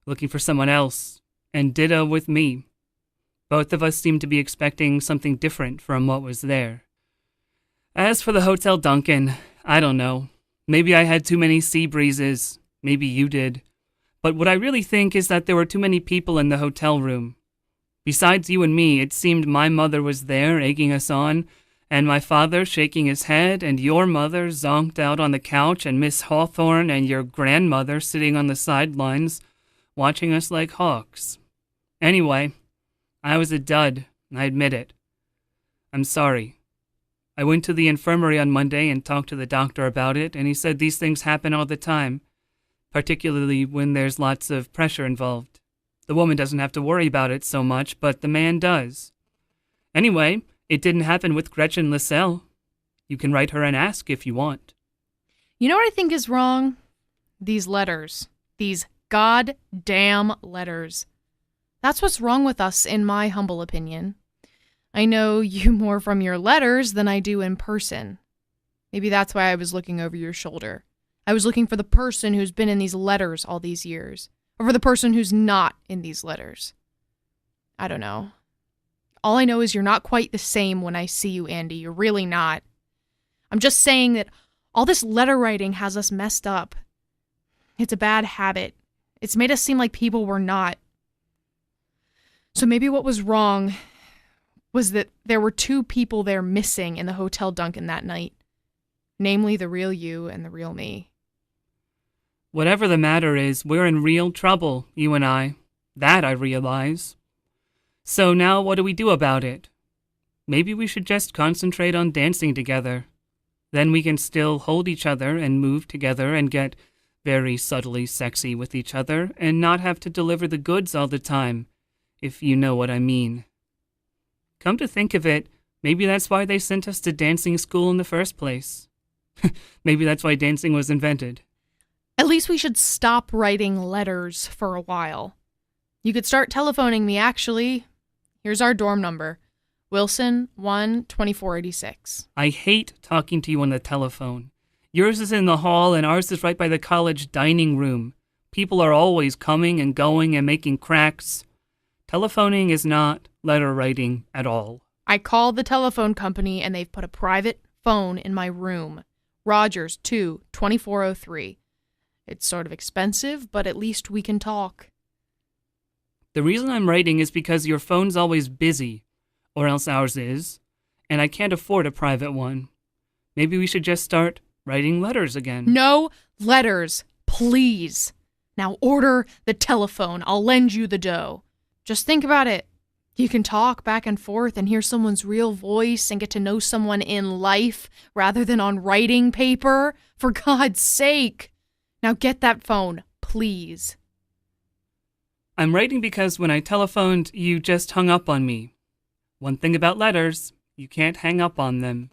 Speaker 1: looking for someone else, and ditto with me. Both of us seemed to be expecting something different from what was there. As for the Hotel Duncan, I don't know. Maybe I had too many sea breezes. Maybe you did. But what I really think is that there were too many people in the hotel room. Besides you and me, it seemed my mother was there egging us on, and my father shaking his head, and your mother zonked out on the couch, and Miss Hawthorne and your grandmother sitting on the sidelines, watching us like hawks. Anyway, I was a dud, I admit it. I'm sorry. I went to the infirmary on Monday and talked to the doctor about it, and he said these things happen all the time, particularly when there's lots of pressure involved. The woman doesn't have to worry about it so much, but the man does. Anyway, it didn't happen with Gretchen Lissell. You can write her and ask if you want.
Speaker 2: You know what I think is wrong? These letters. These goddamn letters. That's what's wrong with us, in my humble opinion. I know you more from your letters than I do in person. Maybe that's why I was looking over your shoulder. I was looking for the person who's been in these letters all these years, or for the person who's not in these letters. I don't know. All I know is you're not quite the same when I see you, Andy. You're really not. I'm just saying that all this letter writing has us messed up. It's a bad habit. It's made us seem like people we're not. So maybe what was wrong was that there were two people there missing in the Hotel Duncan that night. Namely, the real you and the real me.
Speaker 1: Whatever the matter is, we're in real trouble, you and I. That I realize. So now what do we do about it? Maybe we should just concentrate on dancing together. Then we can still hold each other and move together and get very subtly sexy with each other and not have to deliver the goods all the time, if you know what I mean. Come to think of it, maybe that's why they sent us to dancing school in the first place. Maybe that's why dancing was invented.
Speaker 2: At least we should stop writing letters for a while. You could start telephoning me, actually. Here's our dorm number. Wilson 1-2486.
Speaker 1: I hate talking to you on the telephone. Yours is in the hall and ours is right by the college dining room. People are always coming and going and making cracks. Telephoning is not letter writing at all.
Speaker 2: I called the telephone company and they've put a private phone in my room. Rogers 2-2403. It's sort of expensive, but at least we can talk.
Speaker 1: The reason I'm writing is because your phone's always busy, or else ours is, and I can't afford a private one. Maybe we should just start writing letters again.
Speaker 2: No letters, please. Now order the telephone. I'll lend you the dough. Just think about it. You can talk back and forth and hear someone's real voice and get to know someone in life rather than on writing paper. For God's sake. Now get that phone, please.
Speaker 1: I'm writing because when I telephoned, you just hung up on me. One thing about letters, you can't hang up on them.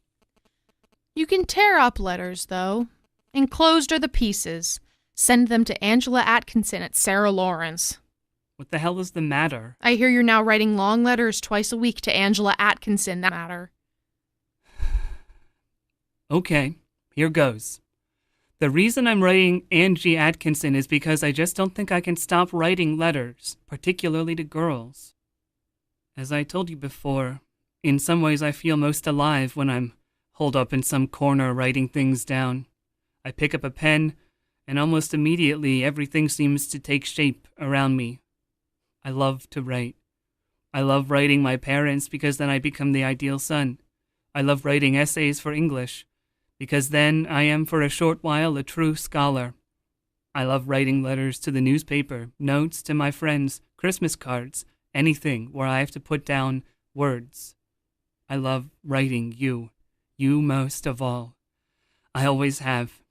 Speaker 2: You can tear up letters, though. Enclosed are the pieces. Send them to Angela Atkinson at Sarah Lawrence.
Speaker 1: What the hell is the matter?
Speaker 2: I hear you're now writing long letters twice a week to Angela Atkinson. That matter.
Speaker 1: Okay, here goes. The reason I'm writing Angie Atkinson is because I just don't think I can stop writing letters, particularly to girls. As I told you before, in some ways I feel most alive when I'm holed up in some corner writing things down. I pick up a pen, and almost immediately everything seems to take shape around me. I love to write. I love writing my parents because then I become the ideal son. I love writing essays for English because then I am for a short while a true scholar. I love writing letters to the newspaper, notes to my friends, Christmas cards, anything where I have to put down words. I love writing you most of all. I always have.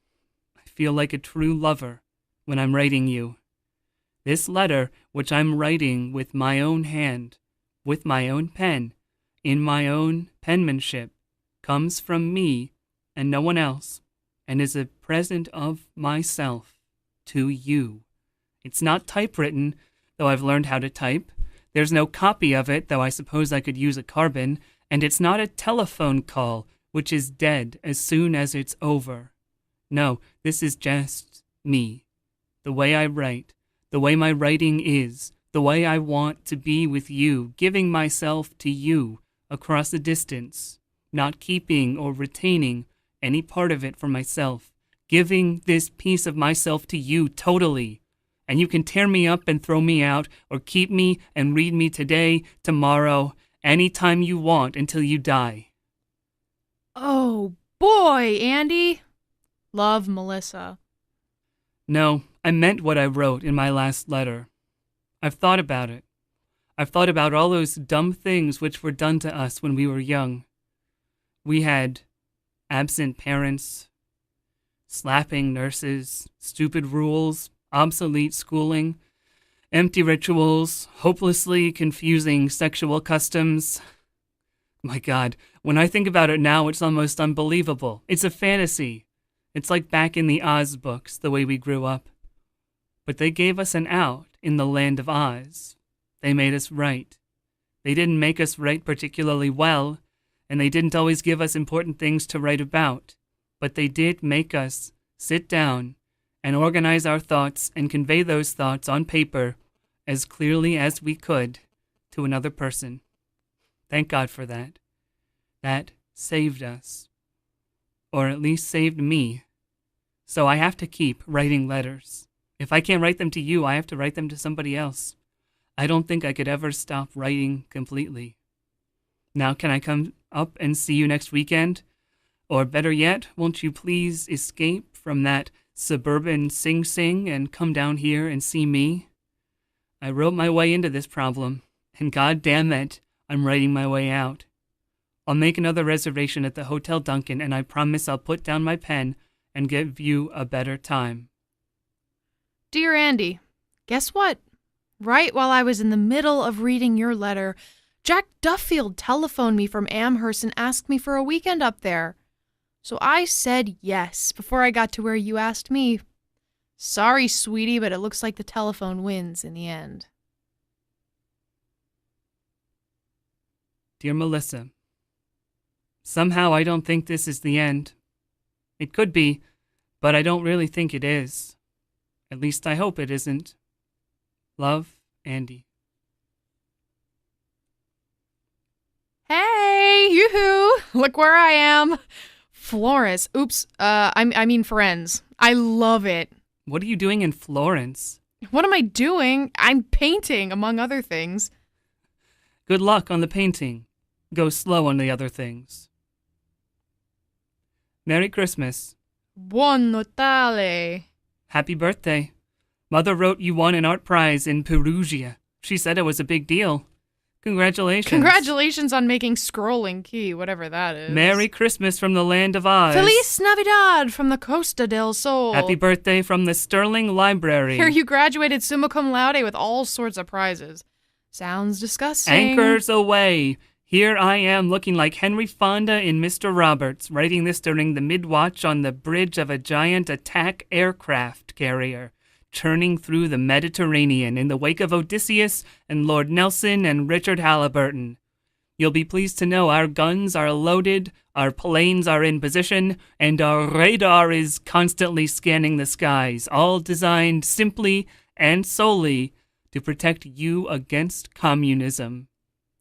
Speaker 1: I feel like a true lover when I'm writing you. This letter, which I'm writing with my own hand, with my own pen, in my own penmanship, comes from me and no one else, and is a present of myself to you. It's not typewritten, though I've learned how to type. There's no copy of it, though I suppose I could use a carbon, and it's not a telephone call, which is dead as soon as it's over. No, this is just me. The way I write, the way my writing is, the way I want to be with you, giving myself to you across the distance, not keeping or retaining any part of it for myself, giving this piece of myself to you totally. And you can tear me up and throw me out, or keep me and read me today, tomorrow, anytime you want until you die.
Speaker 2: Oh, boy, Andy. Love, Melissa.
Speaker 1: No, I meant what I wrote in my last letter. I've thought about it. I've thought about all those dumb things which were done to us when we were young. We had absent parents, slapping nurses, stupid rules, obsolete schooling, empty rituals, hopelessly confusing sexual customs. My God, when I think about it now, it's almost unbelievable. It's a fantasy. It's like back in the Oz books, the way we grew up. But they gave us an out in the land of Oz. They made us write. They didn't make us write particularly well, and they didn't always give us important things to write about. But they did make us sit down and organize our thoughts and convey those thoughts on paper as clearly as we could to another person. Thank God for that. That saved us. Or at least saved me. So I have to keep writing letters. If I can't write them to you, I have to write them to somebody else. I don't think I could ever stop writing completely. Now, can I come up and see you next weekend? Or better yet, won't you please escape from that suburban Sing Sing and come down here and see me? I wrote my way into this problem, and God damn it, I'm writing my way out. I'll make another reservation at the Hotel Duncan, and I promise I'll put down my pen and give you a better time.
Speaker 2: Dear Andy, guess what? Right while I was in the middle of reading your letter, Jack Duffield telephoned me from Amherst and asked me for a weekend up there. So I said yes before I got to where you asked me. Sorry, sweetie, but it looks like the telephone wins in the end.
Speaker 1: Dear Melissa, somehow I don't think this is the end. It could be, but I don't really think it is. At least I hope it isn't. Love, Andy.
Speaker 2: Hey, yoo-hoo! Look where I am. Florence. Oops, I mean Friends. I love it.
Speaker 1: What are you doing in Florence?
Speaker 2: What am I doing? I'm painting, among other things.
Speaker 1: Good luck on the painting. Go slow on the other things. Merry Christmas.
Speaker 2: Buon Natale.
Speaker 1: Happy birthday. Mother wrote you won an art prize in Perugia. She said it was a big deal. Congratulations.
Speaker 2: Congratulations on making Scrolling Key, whatever that is.
Speaker 1: Merry Christmas from the land of Oz.
Speaker 2: Feliz Navidad from the Costa del Sol.
Speaker 1: Happy birthday from the Sterling Library.
Speaker 2: Here you graduated summa cum laude with all sorts of prizes. Sounds disgusting.
Speaker 1: Anchors away. Here I am looking like Henry Fonda in Mr. Roberts, writing this during the mid-watch on the bridge of a giant attack aircraft carrier, churning through the Mediterranean in the wake of Odysseus and Lord Nelson and Richard Halliburton. You'll be pleased to know our guns are loaded, our planes are in position, and our radar is constantly scanning the skies, all designed simply and solely to protect you against communism.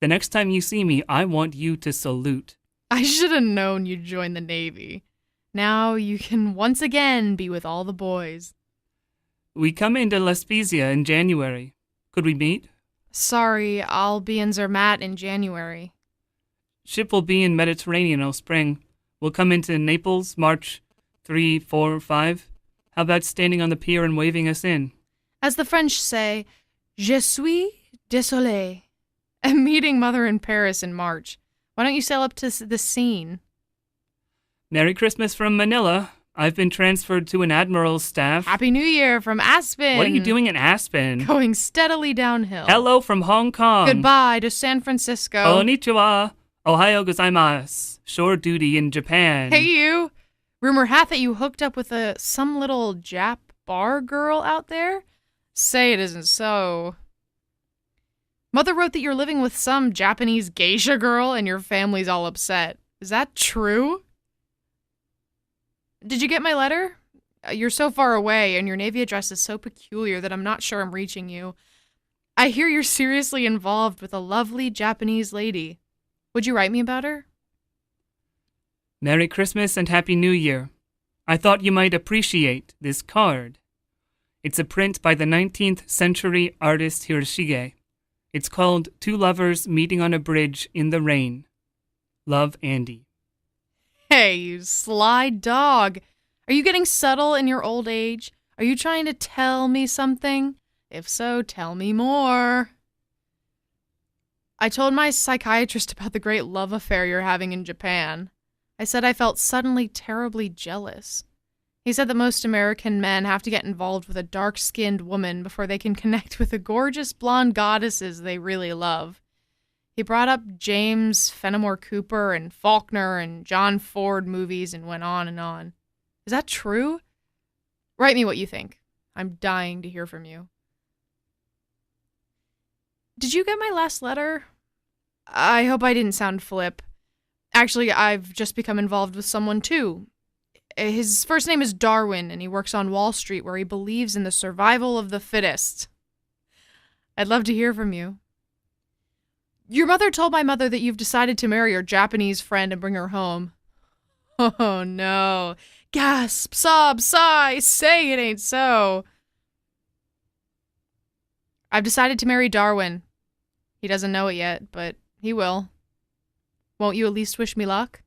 Speaker 1: The next time you see me, I want you to salute.
Speaker 2: I should have known you'd join the Navy. Now you can once again be with all the boys.
Speaker 1: We come into La Spezia in January. Could we meet?
Speaker 2: Sorry, I'll be in Zermatt in January.
Speaker 1: Ship will be in Mediterranean all spring. We'll come into Naples March 3, 4, 5. How about standing on the pier and waving us in?
Speaker 2: As the French say, je suis désolé. I'm meeting Mother in Paris in March. Why don't you sail up to the scene?
Speaker 1: Merry Christmas from Manila. I've been transferred to an admiral's staff.
Speaker 2: Happy New Year from Aspen.
Speaker 1: What are you doing in Aspen?
Speaker 2: Going steadily downhill.
Speaker 1: Hello from Hong Kong.
Speaker 2: Goodbye to San Francisco.
Speaker 1: Konnichiwa. Ohio gozaimasu. Shore duty in Japan.
Speaker 2: Hey, you. Rumor hath it you hooked up with some little Jap bar girl out there? Say it isn't so. Mother wrote that you're living with some Japanese geisha girl and your family's all upset. Is that true? Did you get my letter? You're so far away and your Navy address is so peculiar that I'm not sure I'm reaching you. I hear you're seriously involved with a lovely Japanese lady. Would you write me about her?
Speaker 1: Merry Christmas and Happy New Year. I thought you might appreciate this card. It's a print by the 19th century artist Hiroshige. It's called Two Lovers Meeting on a Bridge in the Rain. Love, Andy.
Speaker 2: Hey, you sly dog. Are you getting subtle in your old age? Are you trying to tell me something? If so, tell me more. I told my psychiatrist about the great love affair you're having in Japan. I said I felt suddenly terribly jealous. He said that most American men have to get involved with a dark-skinned woman before they can connect with the gorgeous blonde goddesses they really love. He brought up James Fenimore Cooper and Faulkner and John Ford movies and went on and on. Is that true? Write me what you think. I'm dying to hear from you. Did you get my last letter? I hope I didn't sound flip. Actually, I've just become involved with someone too. His first name is Darwin, and he works on Wall Street where he believes in the survival of the fittest. I'd love to hear from you. Your mother told my mother that you've decided to marry your Japanese friend and bring her home. Oh, no. Gasp, sob, sigh, say it ain't so. I've decided to marry Darwin. He doesn't know it yet, but he will. Won't you at least wish me luck?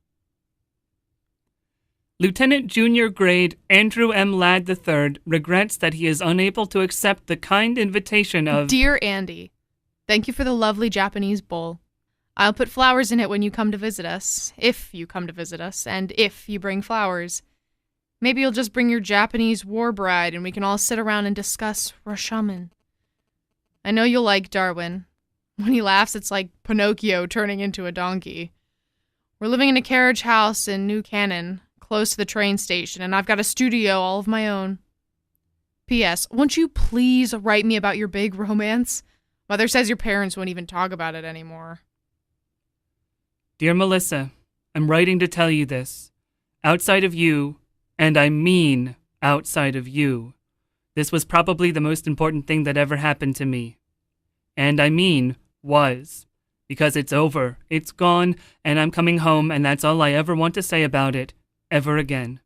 Speaker 1: Lieutenant Junior Grade Andrew M. Ladd III regrets that he is unable to accept the kind invitation of...
Speaker 2: Dear Andy, thank you for the lovely Japanese bowl. I'll put flowers in it when you come to visit us, if you come to visit us, and if you bring flowers. Maybe you'll just bring your Japanese war bride and we can all sit around and discuss Rashomon. I know you'll like Darwin. When he laughs, it's like Pinocchio turning into a donkey. We're living in a carriage house in New Canaan, close to the train station, and I've got a studio all of my own. P.S. Won't you please write me about your big romance? Mother says your parents won't even talk about it anymore.
Speaker 1: Dear Melissa, I'm writing to tell you this. Outside of you, and I mean outside of you, this was probably the most important thing that ever happened to me. And I mean was. Because it's over, it's gone, and I'm coming home, and that's all I ever want to say about it, ever again.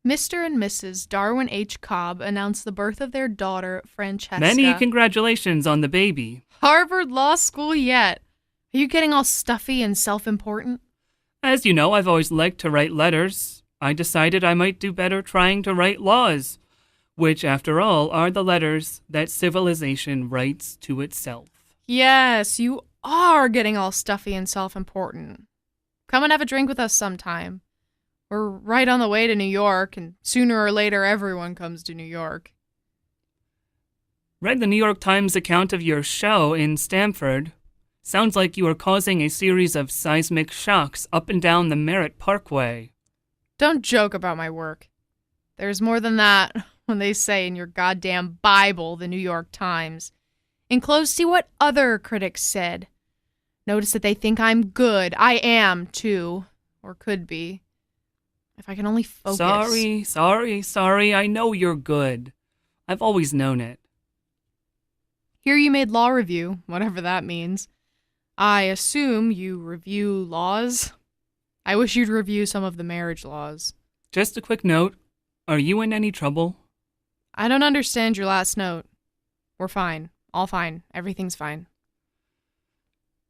Speaker 2: Mr. and Mrs. Darwin H. Cobb announced the birth of their daughter, Francesca.
Speaker 1: Many congratulations on the baby.
Speaker 2: Harvard Law School yet. Are you getting all stuffy and self-important?
Speaker 1: As you know, I've always liked to write letters. I decided I might do better trying to write laws, which, after all, are the letters that civilization writes to itself.
Speaker 2: Yes, you are getting all stuffy and self-important. Come and have a drink with us sometime. We're right on the way to New York, and sooner or later everyone comes to New York.
Speaker 1: Read the New York Times account of your show in Stamford. Sounds like you are causing a series of seismic shocks up and down the Merritt Parkway.
Speaker 2: Don't joke about my work. There's more than that when they say in your goddamn Bible, the New York Times. Enclosed, see what other critics said. Notice that they think I'm good. I am, too. Or could be. If I can only focus.
Speaker 1: Sorry. I know you're good. I've always known it.
Speaker 2: Here you made law review, whatever that means. I assume you review laws? I wish you'd review some of the marriage laws.
Speaker 1: Just a quick note. Are you in any trouble?
Speaker 2: I don't understand your last note. We're fine. All fine. Everything's fine.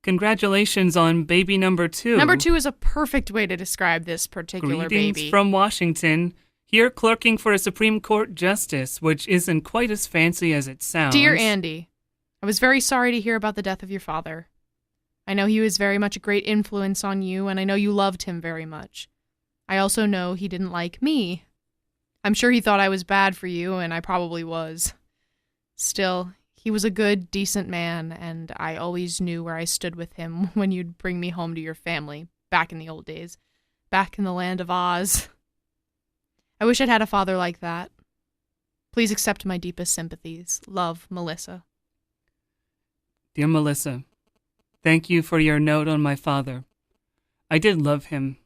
Speaker 1: Congratulations on baby number 2.
Speaker 2: Number 2 is a perfect way to describe this particular
Speaker 1: Greetings
Speaker 2: baby.
Speaker 1: from Washington. Here clerking for a Supreme Court justice, which isn't quite as fancy as it sounds.
Speaker 2: Dear Andy, I was very sorry to hear about the death of your father. I know he was very much a great influence on you, and I know you loved him very much. I also know he didn't like me. I'm sure he thought I was bad for you, and I probably was. Still, he was a good, decent man, and I always knew where I stood with him when you'd bring me home to your family, back in the old days, back in the land of Oz. I wish I'd had a father like that. Please accept my deepest sympathies. Love, Melissa.
Speaker 1: Dear Melissa, thank you for your note on my father. I did love him.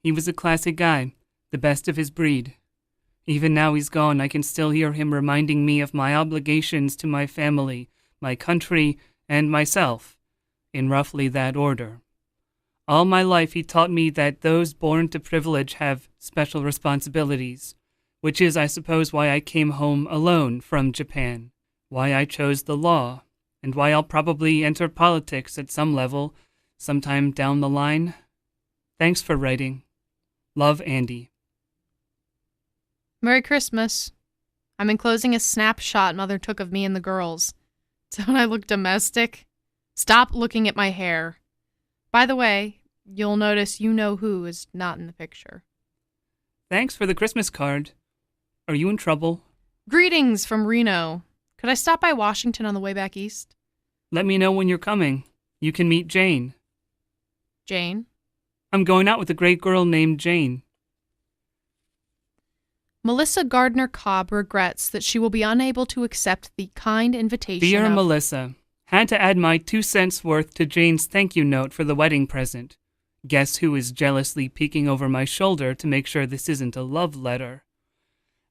Speaker 1: He was a classic guy, the best of his breed. Even now he's gone, I can still hear him reminding me of my obligations to my family, my country, and myself, in roughly that order. All my life he taught me that those born to privilege have special responsibilities, which is, I suppose, why I came home alone from Japan, why I chose the law, and why I'll probably enter politics at some level, sometime down the line. Thanks for writing. Love, Andy.
Speaker 2: Merry Christmas. I'm enclosing a snapshot Mother took of me and the girls. Don't I look domestic? Stop looking at my hair. By the way, you'll notice you know who is not in the picture.
Speaker 1: Thanks for the Christmas card. Are you in trouble?
Speaker 2: Greetings from Reno. Could I stop by Washington on the way back east?
Speaker 1: Let me know when you're coming. You can meet Jane.
Speaker 2: Jane?
Speaker 1: I'm going out with a great girl named Jane.
Speaker 2: Melissa Gardner Cobb regrets that she will be unable to accept the kind invitation
Speaker 1: Dear
Speaker 2: of...
Speaker 1: Melissa, had to add my 2 cents worth to Jane's thank you note for the wedding present. Guess who is jealously peeking over my shoulder to make sure this isn't a love letter?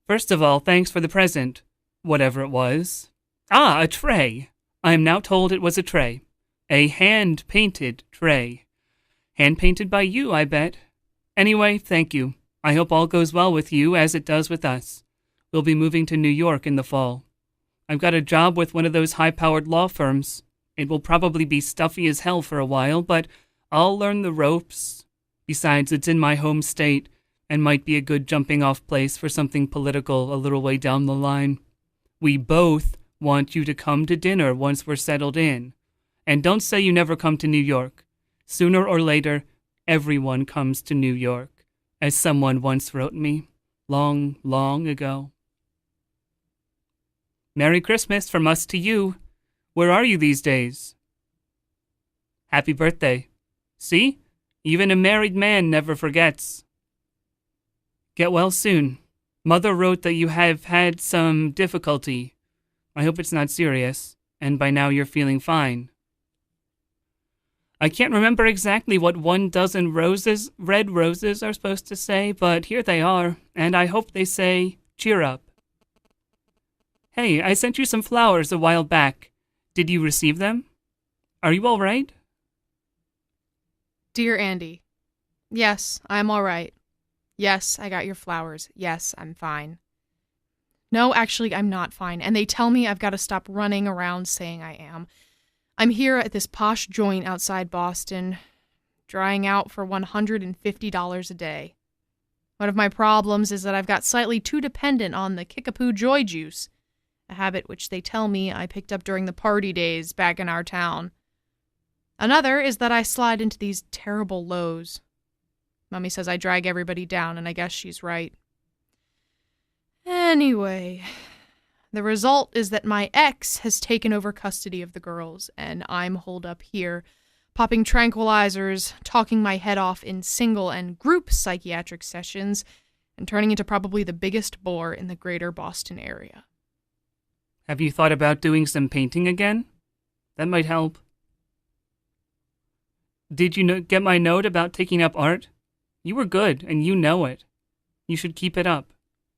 Speaker 1: First of all, thanks for the present. Whatever it was. Ah, a tray. I am now told it was a tray. A hand-painted tray. Hand-painted by you, I bet. Anyway, thank you. I hope all goes well with you as it does with us. We'll be moving to New York in the fall. I've got a job with one of those high-powered law firms. It will probably be stuffy as hell for a while, but I'll learn the ropes. Besides, it's in my home state and might be a good jumping-off place for something political a little way down the line. We both want you to come to dinner once we're settled in. And don't say you never come to New York. Sooner or later, everyone comes to New York. As someone once wrote me, long, long ago. Merry Christmas from us to you. Where are you these days? Happy birthday. See? Even a married man never forgets. Get well soon. Mother wrote that you have had some difficulty. I hope it's not serious, and by now you're feeling fine. I can't remember exactly what 12 red roses are supposed to say, but here they are, and I hope they say, cheer up. Hey, I sent you some flowers a while back. Did you receive them? Are you all right?
Speaker 2: Dear Andy, yes, I'm all right. Yes, I got your flowers. Yes, I'm fine. No, actually, I'm not fine, and they tell me I've got to stop running around saying I am. I'm here at this posh joint outside Boston, drying out for $150 a day. One of my problems is that I've got slightly too dependent on the Kickapoo Joy Juice, a habit which they tell me I picked up during the party days back in our town. Another is that I slide into these terrible lows. Mummy says I drag everybody down, and I guess she's right. Anyway, the result is that my ex has taken over custody of the girls, and I'm holed up here, popping tranquilizers, talking my head off in single and group psychiatric sessions, and turning into probably the biggest bore in the greater Boston area.
Speaker 1: Have you thought about doing some painting again? That might help. Did you get my note about taking up art? You were good, and you know it. You should keep it up.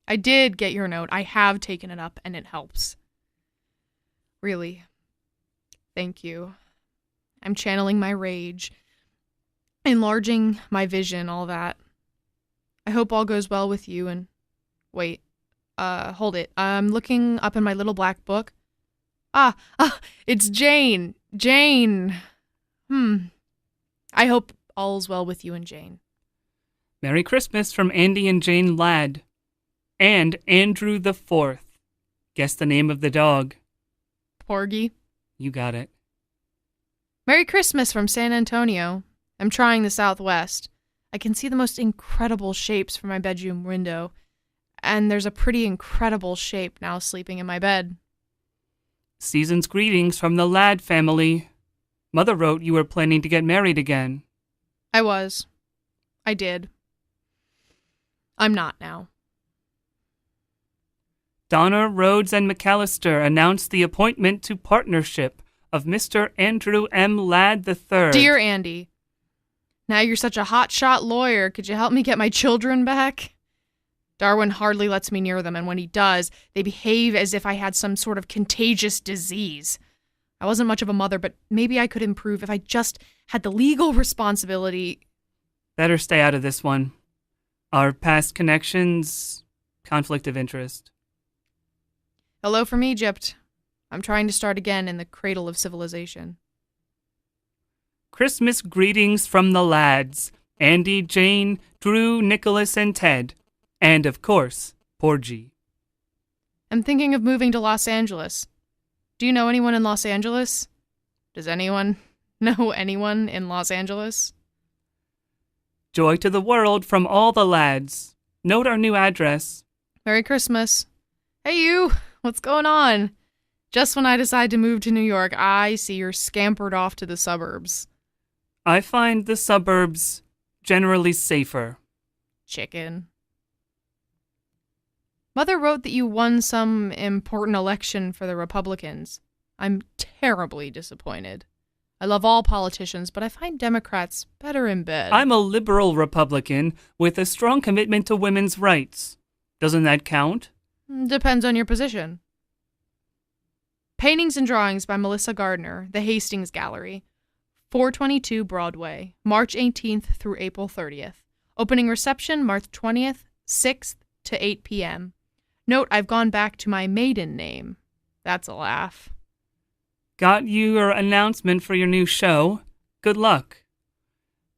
Speaker 2: I did get your note. I have taken it up, and it helps. Really. Thank you. I'm channeling my rage, enlarging my vision, all that. I hope all goes well with you, and... Wait. Hold it. I'm looking up in my little black book. It's Jane. Jane. I hope all's well with you and Jane.
Speaker 1: Merry Christmas from Andy and Jane Ladd. And Andrew the Fourth. Guess the name of the dog.
Speaker 2: Porgy.
Speaker 1: You got it.
Speaker 2: Merry Christmas from San Antonio. I'm trying the Southwest. I can see the most incredible shapes from my bedroom window. And there's a pretty incredible shape now sleeping in my bed.
Speaker 1: Season's greetings from the Ladd family. Mother wrote you were planning to get married again.
Speaker 2: I was. I did. I'm not now.
Speaker 1: Donner, Rhodes, and McAllister announced the appointment to partnership of Mr. Andrew M. Ladd III.
Speaker 2: Dear Andy, now you're such a hotshot lawyer. Could you help me get my children back? Darwin hardly lets me near them, and when he does, they behave as if I had some sort of contagious disease. I wasn't much of a mother, but maybe I could improve if I just had the legal responsibility.
Speaker 1: Better stay out of this one. Our past connections, conflict of interest.
Speaker 2: Hello from Egypt. I'm trying to start again in the cradle of civilization.
Speaker 1: Christmas greetings from the Ladds. Andy, Jane, Drew, Nicholas, and Ted. And, of course, Porgy.
Speaker 2: I'm thinking of moving to Los Angeles. Do you know anyone in Los Angeles? Does anyone know anyone in Los Angeles?
Speaker 1: Joy to the world from all the Ladds. Note our new address.
Speaker 2: Merry Christmas. Hey, you! What's going on? Just when I decide to move to New York, I see you're scampered off to the suburbs.
Speaker 1: I find the suburbs generally safer.
Speaker 2: Chicken. Mother wrote that you won some important election for the Republicans. I'm terribly disappointed. I love all politicians, but I find Democrats better in bed.
Speaker 1: I'm a liberal Republican with a strong commitment to women's rights. Doesn't that count?
Speaker 2: Depends on your position. Paintings and Drawings by Melissa Gardner, The Hastings Gallery, 422 Broadway, March 18th through April 30th. Opening reception, March 20th, 6th to 8 p.m. Note, I've gone back to my maiden name. That's a laugh.
Speaker 1: Got your announcement for your new show. Good luck.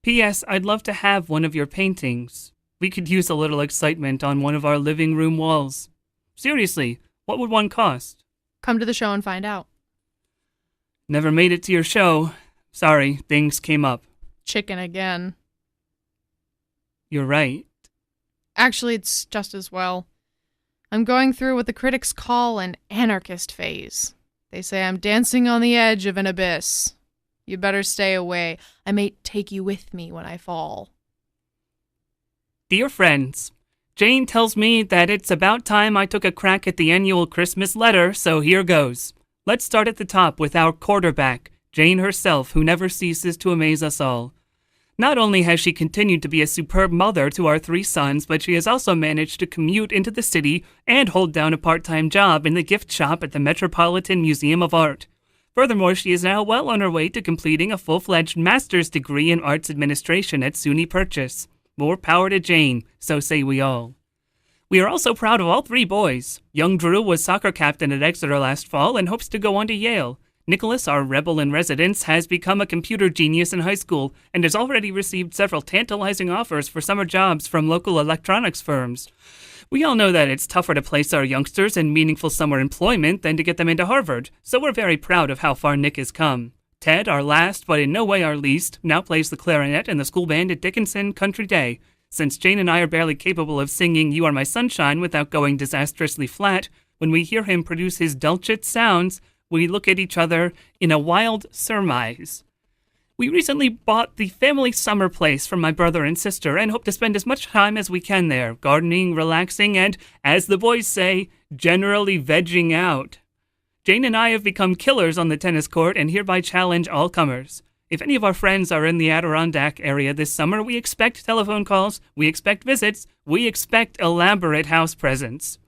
Speaker 1: P.S. I'd love to have one of your paintings. We could use a little excitement on one of our living room walls. Seriously, what would one cost?
Speaker 2: Come to the show and find out.
Speaker 1: Never made it to your show. Sorry, things came up.
Speaker 2: Chicken again.
Speaker 1: You're right.
Speaker 2: Actually, it's just as well. I'm going through what the critics call an anarchist phase. They say I'm dancing on the edge of an abyss. You better stay away. I may take you with me when I fall.
Speaker 1: Dear friends, Jane tells me that it's about time I took a crack at the annual Christmas letter, so here goes. Let's start at the top with our quarterback, Jane herself, who never ceases to amaze us all. Not only has she continued to be a superb mother to our 3 sons, but she has also managed to commute into the city and hold down a part-time job in the gift shop at the Metropolitan Museum of Art. Furthermore, she is now well on her way to completing a full-fledged master's degree in arts administration at SUNY Purchase. More power to Jane, so say we all. We are also proud of all 3 boys. Young Drew was soccer captain at Exeter last fall and hopes to go on to Yale. Nicholas, our rebel in residence, has become a computer genius in high school and has already received several tantalizing offers for summer jobs from local electronics firms. We all know that it's tougher to place our youngsters in meaningful summer employment than to get them into Harvard, so we're very proud of how far Nick has come. Ted, our last but in no way our least, now plays the clarinet in the school band at Dickinson Country Day. Since Jane and I are barely capable of singing You Are My Sunshine without going disastrously flat, when we hear him produce his dulcet sounds, we look at each other in a wild surmise. We recently bought the family summer place from my brother and sister and hope to spend as much time as we can there, gardening, relaxing, and, as the boys say, generally vegging out. Jane and I have become killers on the tennis court and hereby challenge all comers. If any of our friends are in the Adirondack area this summer, we expect telephone calls, we expect visits, we expect elaborate house presents.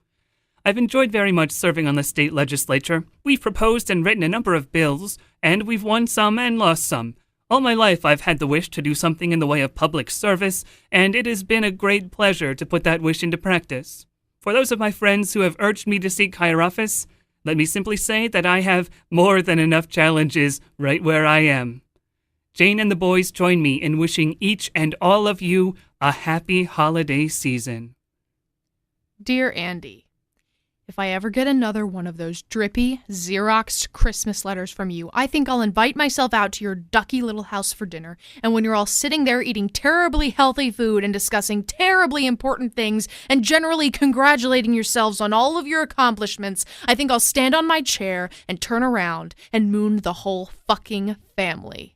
Speaker 1: I've enjoyed very much serving on the state legislature. We've proposed and written a number of bills, and we've won some and lost some. All my life I've had the wish to do something in the way of public service, and it has been a great pleasure to put that wish into practice. For those of my friends who have urged me to seek higher office, let me simply say that I have more than enough challenges right where I am. Jane and the boys join me in wishing each and all of you a happy holiday season.
Speaker 2: Dear Andy, if I ever get another one of those drippy, Xeroxed Christmas letters from you, I think I'll invite myself out to your ducky little house for dinner, and when you're all sitting there eating terribly healthy food and discussing terribly important things and generally congratulating yourselves on all of your accomplishments, I think I'll stand on my chair and turn around and moon the whole fucking family.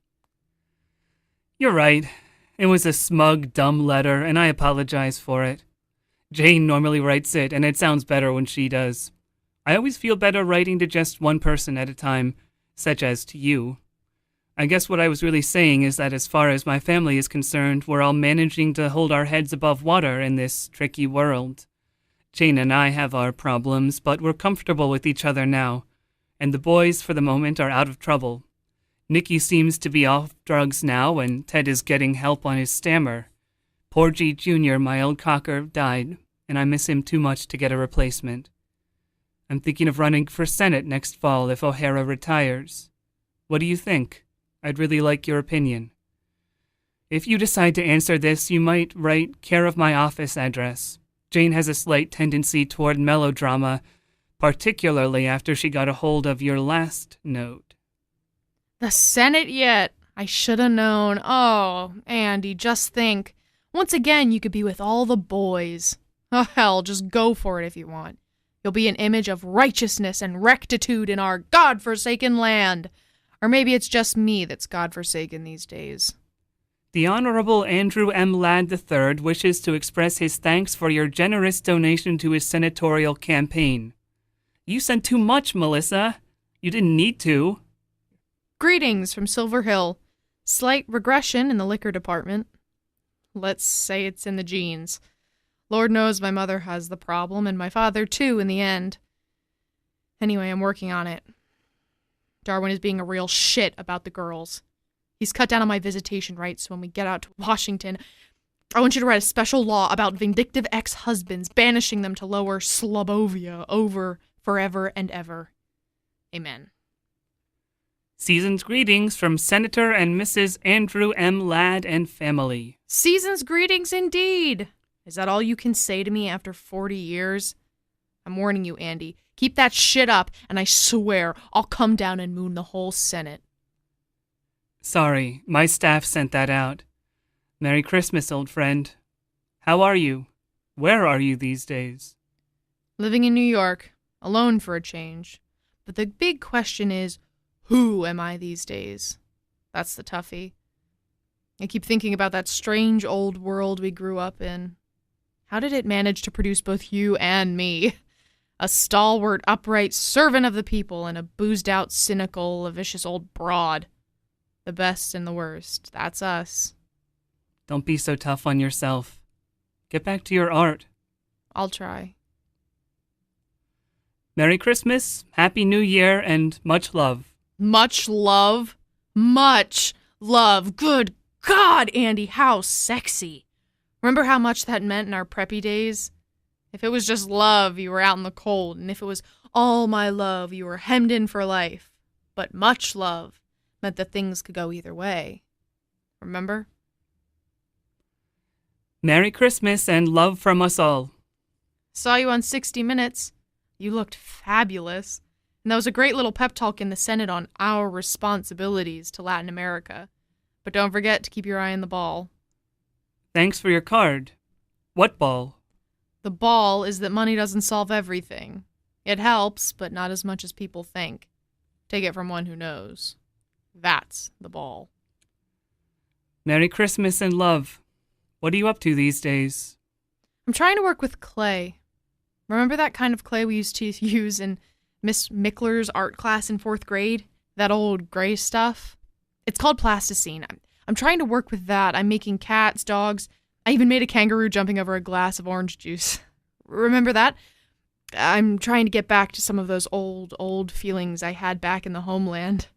Speaker 1: You're right. It was a smug, dumb letter, and I apologize for it. Jane normally writes it, and it sounds better when she does. I always feel better writing to just one person at a time, such as to you. I guess what I was really saying is that as far as my family is concerned, we're all managing to hold our heads above water in this tricky world. Jane and I have our problems, but we're comfortable with each other now, and the boys, for the moment, are out of trouble. Nicky seems to be off drugs now, and Ted is getting help on his stammer. Porgy Jr., my old cocker, died, and I miss him too much to get a replacement. I'm thinking of running for Senate next fall if O'Hara retires. What do you think? I'd really like your opinion. If you decide to answer this, you might write care of my office address. Jane has a slight tendency toward melodrama, particularly after she got a hold of your last note.
Speaker 2: The Senate yet? I should have known. Oh, Andy, just think. Once again, you could be with all the boys. Oh, hell, just go for it if you want. You'll be an image of righteousness and rectitude in our God-forsaken land. Or maybe it's just me that's God-forsaken these days.
Speaker 1: The Honorable Andrew M. Ladd III wishes to express his thanks for your generous donation to his senatorial campaign. You sent too much, Melissa. You didn't need to.
Speaker 2: Greetings from Silver Hill. Slight regression in the liquor department. Let's say it's in the genes. Lord knows my mother has the problem, and my father too in the end. Anyway, I'm working on it. Darwin is being a real shit about the girls. He's cut down on my visitation rights, so when we get out to Washington, I want you to write a special law about vindictive ex-husbands, banishing them to lower Slobovia over forever and ever. Amen.
Speaker 1: Season's greetings from Senator and Mrs. Andrew M. Ladd and family.
Speaker 2: Season's greetings indeed. Is that all you can say to me after 40 years? I'm warning you, Andy. Keep that shit up, and I swear I'll come down and moon the whole Senate.
Speaker 1: Sorry, my staff sent that out. Merry Christmas, old friend. How are you? Where are you these days?
Speaker 2: Living in New York, alone for a change. But the big question is, who am I these days? That's the toughie. I keep thinking about that strange old world we grew up in. How did it manage to produce both you and me? A stalwart, upright servant of the people and a boozed-out, cynical, vicious old broad. The best and the worst. That's us.
Speaker 1: Don't be so tough on yourself. Get back to your art.
Speaker 2: I'll try.
Speaker 1: Merry Christmas, Happy New Year, and much love.
Speaker 2: Much love? Much love. Good God, Andy, how sexy. Remember how much that meant in our preppy days? If it was just love, you were out in the cold, and if it was all my love, you were hemmed in for life. But much love meant that things could go either way. Remember?
Speaker 1: Merry Christmas and love from us all.
Speaker 2: Saw you on 60 Minutes. You looked fabulous. And that was a great little pep talk in the Senate on our responsibilities to Latin America. But don't forget to keep your eye on the ball.
Speaker 1: Thanks for your card. What ball?
Speaker 2: The ball is that money doesn't solve everything. It helps, but not as much as people think. Take it from one who knows. That's the ball.
Speaker 1: Merry Christmas and love. What are you up to these days?
Speaker 2: I'm trying to work with clay. Remember that kind of clay we used to use in Miss Mickler's art class in 4th grade? That old gray stuff? It's called plasticine. I'm trying to work with that. I'm making cats, dogs. I even made a kangaroo jumping over a glass of orange juice. Remember that? I'm trying to get back to some of those old feelings I had back in the homeland.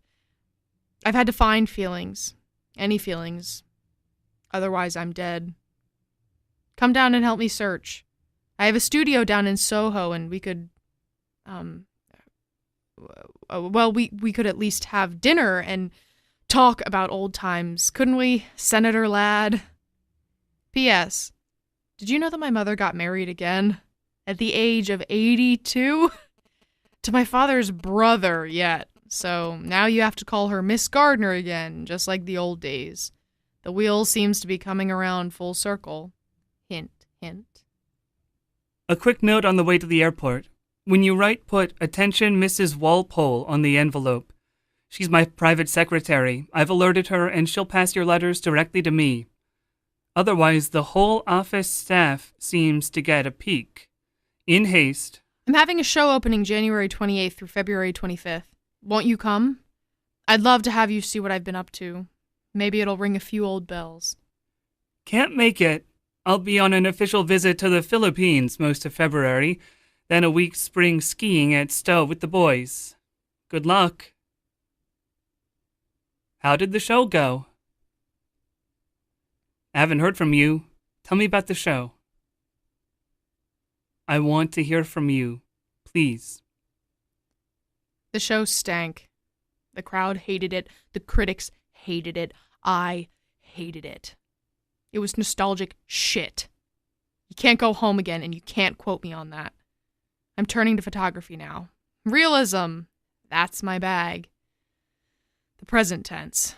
Speaker 2: I've had to find feelings. Any feelings. Otherwise, I'm dead. Come down and help me search. I have a studio down in Soho, and we could, we could at least have dinner and talk about old times, couldn't we, Senator Ladd? P.S. Did you know that my mother got married again? At the age of 82? To my father's brother yet. So now you have to call her Miss Gardner again, just like the old days. The wheel seems to be coming around full circle. Hint, hint.
Speaker 1: A quick note on the way to the airport. When you write, put "Attention Mrs. Walpole" on the envelope. She's my private secretary. I've alerted her, and she'll pass your letters directly to me. Otherwise, the whole office staff seems to get a peek. In haste.
Speaker 2: I'm having a show opening January 28th through February 25th. Won't you come? I'd love to have you see what I've been up to. Maybe it'll ring a few old bells.
Speaker 1: Can't make it. I'll be on an official visit to the Philippines most of February, then a week's spring skiing at Stowe with the boys. Good luck. How did the show go? I haven't heard from you. Tell me about the show. I want to hear from you. Please.
Speaker 2: The show stank. The crowd hated it. The critics hated it. I hated it. It was nostalgic shit. You can't go home again, and you can't quote me on that. I'm turning to photography now. Realism. That's my bag. The present tense.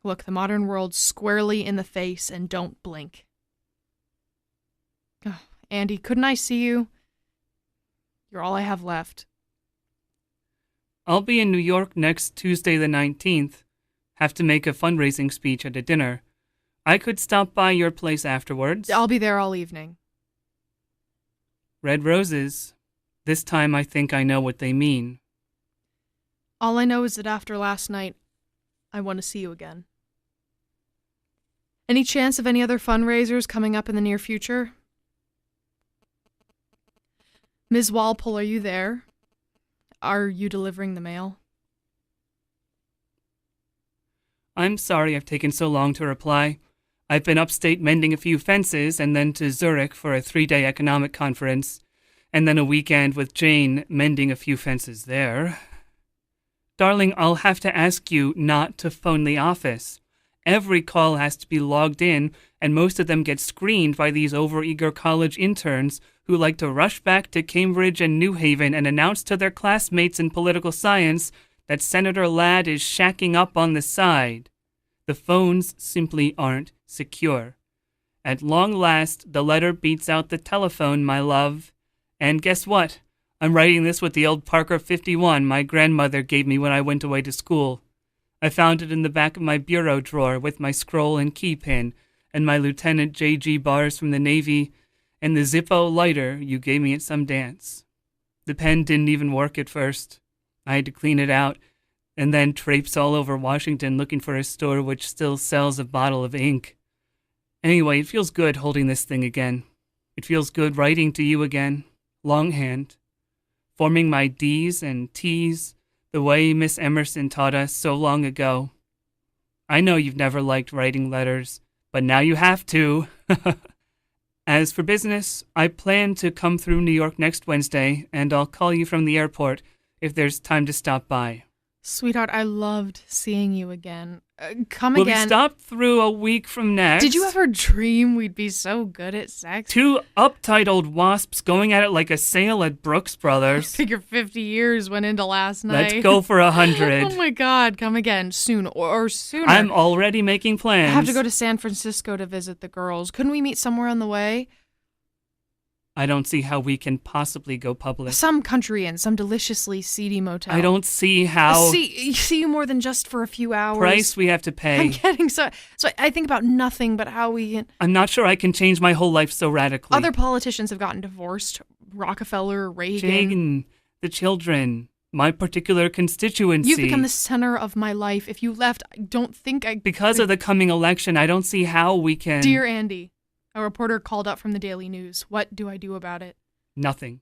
Speaker 2: Look the modern world squarely in the face and don't blink. Oh, Andy, couldn't I see you? You're all I have left.
Speaker 1: I'll be in New York next Tuesday the 19th. Have to make a fundraising speech at a dinner. I could stop by your place afterwards.
Speaker 2: I'll be there all evening.
Speaker 1: Red roses. This time I think I know what they mean.
Speaker 2: All I know is that after last night, I want to see you again. Any chance of any other fundraisers coming up in the near future? Ms. Walpole, are you there? Are you delivering the mail?
Speaker 1: I'm sorry I've taken so long to reply. I've been upstate mending a few fences and then to Zurich for a 3-day economic conference, and then a weekend with Jane mending a few fences there. Darling, I'll have to ask you not to phone the office. Every call has to be logged in, and most of them get screened by these overeager college interns who like to rush back to Cambridge and New Haven and announce to their classmates in political science that Senator Ladd is shacking up on the side. The phones simply aren't secure. At long last, the letter beats out the telephone, my love. And guess what? I'm writing this with the old Parker 51 my grandmother gave me when I went away to school. I found it in the back of my bureau drawer with my scroll and key pin, and my Lieutenant J.G. bars from the Navy, and the Zippo lighter you gave me at some dance. The pen didn't even work at first. I had to clean it out, and then traipse all over Washington looking for a store which still sells a bottle of ink. Anyway, it feels good holding this thing again. It feels good writing to you again, longhand, forming my D's and T's the way Miss Emerson taught us so long ago. I know you've never liked writing letters, but now you have to. As for business, I plan to come through New York next Wednesday, and I'll call you from the airport if there's time to stop by.
Speaker 2: Sweetheart, I loved seeing you again. Come
Speaker 1: We'll
Speaker 2: again.
Speaker 1: be stopped through a week from next.
Speaker 2: Did you ever dream we'd be so good at sex?
Speaker 1: 2 uptight old wasps going at it like a sale at Brooks
Speaker 2: I
Speaker 1: Brothers.
Speaker 2: figure 50 years went into last night.
Speaker 1: Let's go for 100.
Speaker 2: Oh my God, come again soon or sooner.
Speaker 1: I'm already making plans.
Speaker 2: I have to go to San Francisco to visit the girls. Couldn't we meet somewhere on the way?
Speaker 1: I don't see how we can possibly go public.
Speaker 2: Some country inn, some deliciously seedy motel.
Speaker 1: I don't see how.
Speaker 2: See you more than just for a few hours.
Speaker 1: Price we have to pay.
Speaker 2: I'm getting so I think about nothing but how we can.
Speaker 1: I'm not sure I can change my whole life so radically.
Speaker 2: Other politicians have gotten divorced. Rockefeller, Reagan.
Speaker 1: Reagan, the children. my particular constituency.
Speaker 2: You've become the center of my life. If you left, I don't think I
Speaker 1: Because of the coming election, I don't see how we can...
Speaker 2: Dear Andy, a reporter called up from the Daily News. What do I do about it?
Speaker 1: Nothing.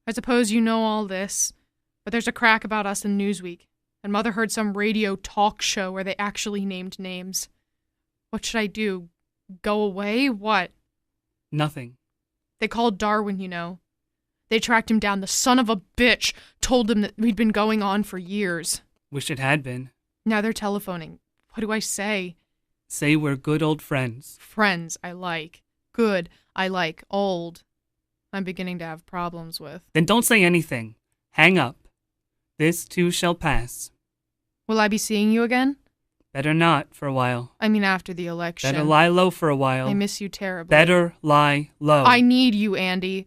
Speaker 2: I suppose you know all this, but there's a crack about us in Newsweek, and Mother heard some radio talk show where they actually named names. What should I do? Go away? What?
Speaker 1: Nothing.
Speaker 2: They called Darwin, you know. They tracked him down. The son of a bitch told them that we'd been going on for years.
Speaker 1: Wish it had been.
Speaker 2: Now they're telephoning. What do I say?
Speaker 1: Say we're good old friends.
Speaker 2: Friends, I like. Good, I like. Old, I'm beginning to have problems with.
Speaker 1: Then don't say anything. Hang up. This too shall pass.
Speaker 2: Will I be seeing you again?
Speaker 1: Better not for a while.
Speaker 2: I mean after the election.
Speaker 1: Better lie low for a while.
Speaker 2: I miss you terribly.
Speaker 1: Better lie low.
Speaker 2: I need you, Andy.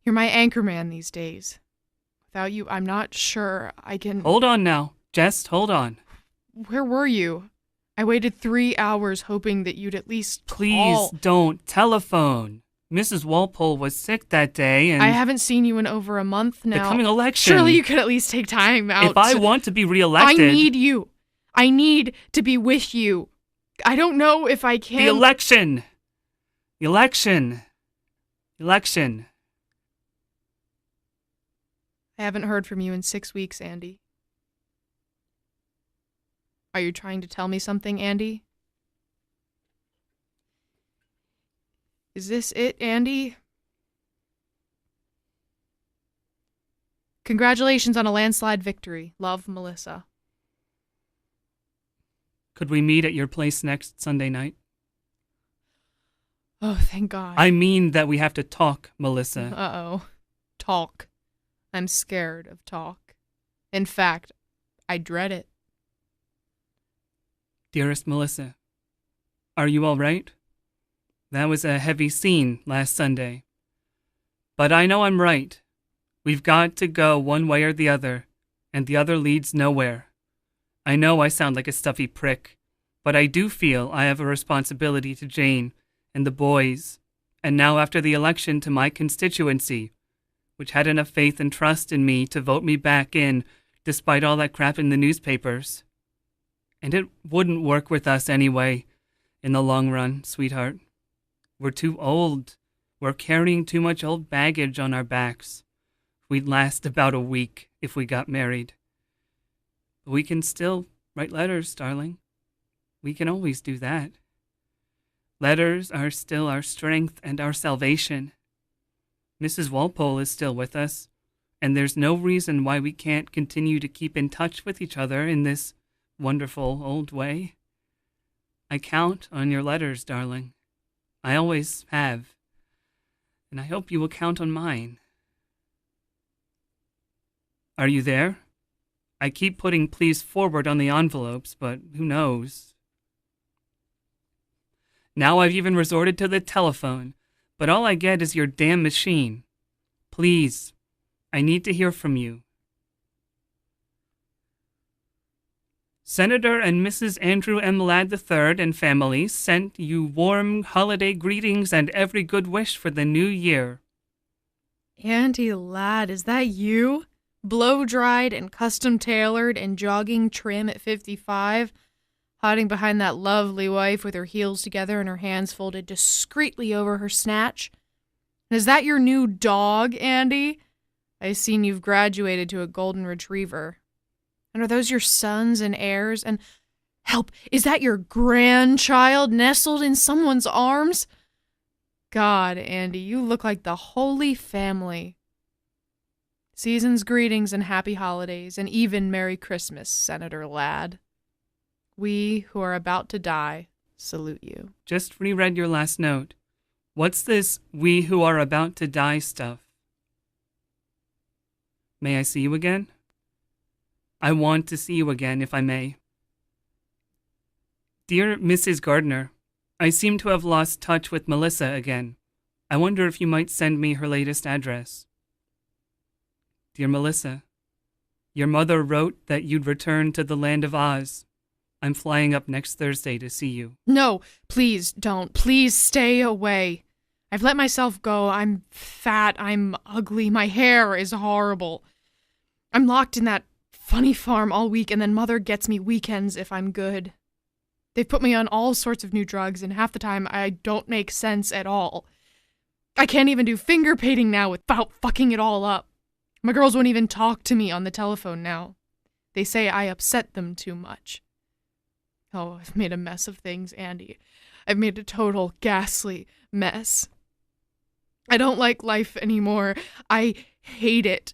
Speaker 2: You're my anchor man these days. Without you, I'm not sure I can...
Speaker 1: Hold on now. Just hold on.
Speaker 2: Where were you? I waited 3 hours hoping that you'd at least
Speaker 1: Please
Speaker 2: call.
Speaker 1: don't telephone. Mrs. Walpole was sick that day and...
Speaker 2: I haven't seen you in over a month now.
Speaker 1: The coming election.
Speaker 2: Surely you could at least take time out.
Speaker 1: If I want to be reelected...
Speaker 2: I need you. I need to be with you. I don't know if I can...
Speaker 1: The election. Election. Election.
Speaker 2: I haven't heard from you in 6 weeks, Andy. Are you trying to tell me something, Andy? Is this it, Andy? Congratulations on a landslide victory. Love, Melissa.
Speaker 1: Could we meet at your place next Sunday night?
Speaker 2: Oh, thank God.
Speaker 1: I mean that we have to talk, Melissa.
Speaker 2: Uh-oh. Talk. I'm scared of talk. In fact, I dread it.
Speaker 1: Dearest Melissa, are you all right? That was a heavy scene last Sunday. But I know I'm right. We've got to go one way or the other, and the other leads nowhere. I know I sound like a stuffy prick, but I do feel I have a responsibility to Jane and the boys, and now after the election to my constituency, which had enough faith and trust in me to vote me back in despite all that crap in the newspapers. And it wouldn't work with us anyway, in the long run, sweetheart. We're too old. We're carrying too much old baggage on our backs. We'd last about a week if we got married. But we can still write letters, darling. We can always do that. Letters are still our strength and our salvation. Mrs. Walpole is still with us, and there's no reason why we can't continue to keep in touch with each other in this wonderful old way. I count on your letters, darling. I always have, and I hope you will count on mine. Are you there? I keep putting please forward on the envelopes, but who knows? Now I've even resorted to the telephone, but all I get is your damn machine. Please, I need to hear from you. Senator and Mrs. Andrew M. Ladd III and family sent you warm holiday greetings and every good wish for the new year.
Speaker 2: Auntie Ladd, is that you? Blow-dried and custom-tailored and jogging trim at 55, hiding behind that lovely wife with her heels together and her hands folded discreetly over her snatch. And is that your new dog, Andy? I've seen you've graduated to a golden retriever. And are those your sons and heirs? And help, is that your grandchild nestled in someone's arms? God, Andy, you look like the Holy Family. Season's greetings and happy holidays, and even Merry Christmas, Senator Ladd. We who are about to die salute you.
Speaker 1: Just reread your last note. What's this we who are about to die stuff? May I see you again? I want to see you again, if I may. Dear Mrs. Gardner, I seem to have lost touch with Melissa again. I wonder if you might send me her latest address. Dear Melissa, your mother wrote that you'd return to the land of Oz. I'm flying up next Thursday to see you.
Speaker 2: No, please don't. Please stay away. I've let myself go. I'm fat. I'm ugly. My hair is horrible. I'm locked in that funny farm all week, and then Mother gets me weekends if I'm good. They've put me on all sorts of new drugs, and half the time I don't make sense at all. I can't even do finger painting now without fucking it all up. My girls won't even talk to me on the telephone now. They say I upset them too much. Oh, I've made a mess of things, Andy. I've made a total ghastly mess. I don't like life anymore. I hate it.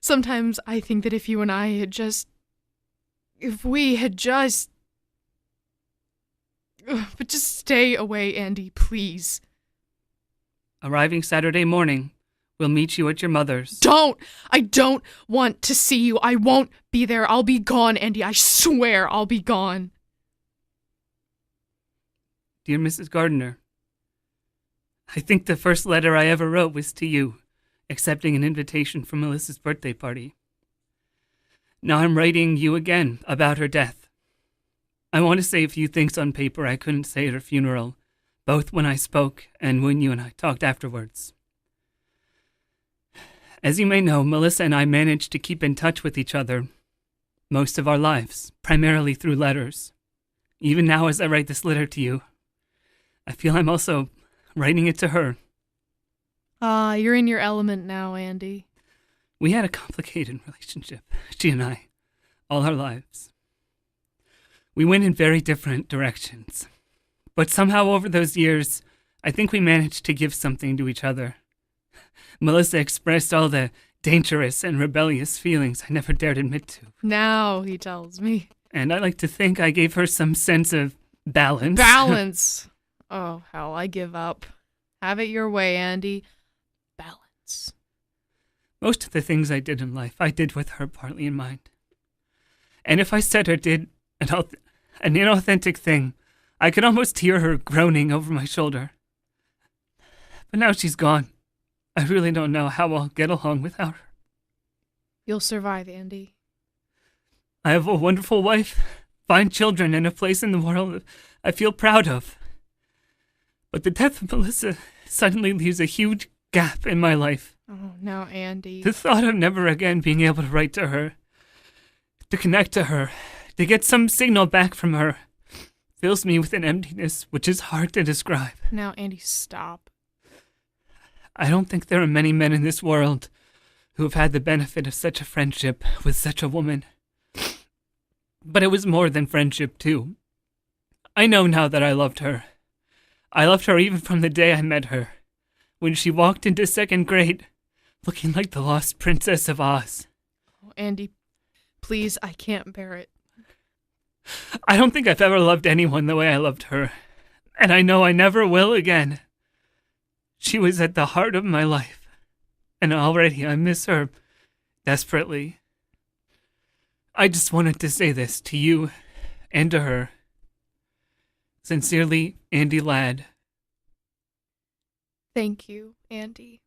Speaker 2: Sometimes I think that if you and I had just... But just stay away, Andy, please.
Speaker 1: Arriving Saturday morning, we'll meet you at your mother's.
Speaker 2: Don't! I don't want to see you. I won't be there. I'll be gone, Andy. I swear I'll be gone.
Speaker 1: Dear Mrs. Gardner, I think the first letter I ever wrote was to you, accepting an invitation for Melissa's birthday party. Now I'm writing you again about her death. I want to say a few things on paper I couldn't say at her funeral, both when I spoke and when you and I talked afterwards. As you may know, Melissa and I managed to keep in touch with each other most of our lives, primarily through letters. Even now as I write this letter to you, I feel I'm also writing it to her.
Speaker 2: You're in your element now, Andy.
Speaker 1: We had a complicated relationship, she and I, all our lives. We went in very different directions. But somehow over those years, I think we managed to give something to each other. Melissa expressed all the dangerous and rebellious feelings I never dared admit to.
Speaker 2: Now, he tells me.
Speaker 1: And I like to think I gave her some sense of balance.
Speaker 2: Balance! Oh, hell, I give up. Have it your way, Andy. Balance.
Speaker 1: Most of the things I did in life, I did with her partly in mind. And if I said or did an inauthentic thing, I could almost hear her groaning over my shoulder. But now she's gone. I really don't know how I'll get along without her.
Speaker 2: You'll survive, Andy.
Speaker 1: I have a wonderful wife, fine children, and a place in the world I feel proud of. But the death of Melissa suddenly leaves a huge gap in my life.
Speaker 2: Oh, no, Andy.
Speaker 1: The thought of never again being able to write to her, to connect to her, to get some signal back from her, fills me with an emptiness which is hard to describe.
Speaker 2: Now, Andy, stop.
Speaker 1: I don't think there are many men in this world who have had the benefit of such a friendship with such a woman. But it was more than friendship, too. I know now that I loved her. I loved her even from the day I met her, when she walked into second grade, looking like the lost princess of Oz.
Speaker 2: Oh, Andy, please, I can't bear it.
Speaker 1: I don't think I've ever loved anyone the way I loved her, and I know I never will again. She was at the heart of my life, and already I miss her desperately. I just wanted to say this to you and to her. Sincerely, Andy Ladd.
Speaker 2: Thank you, Andy.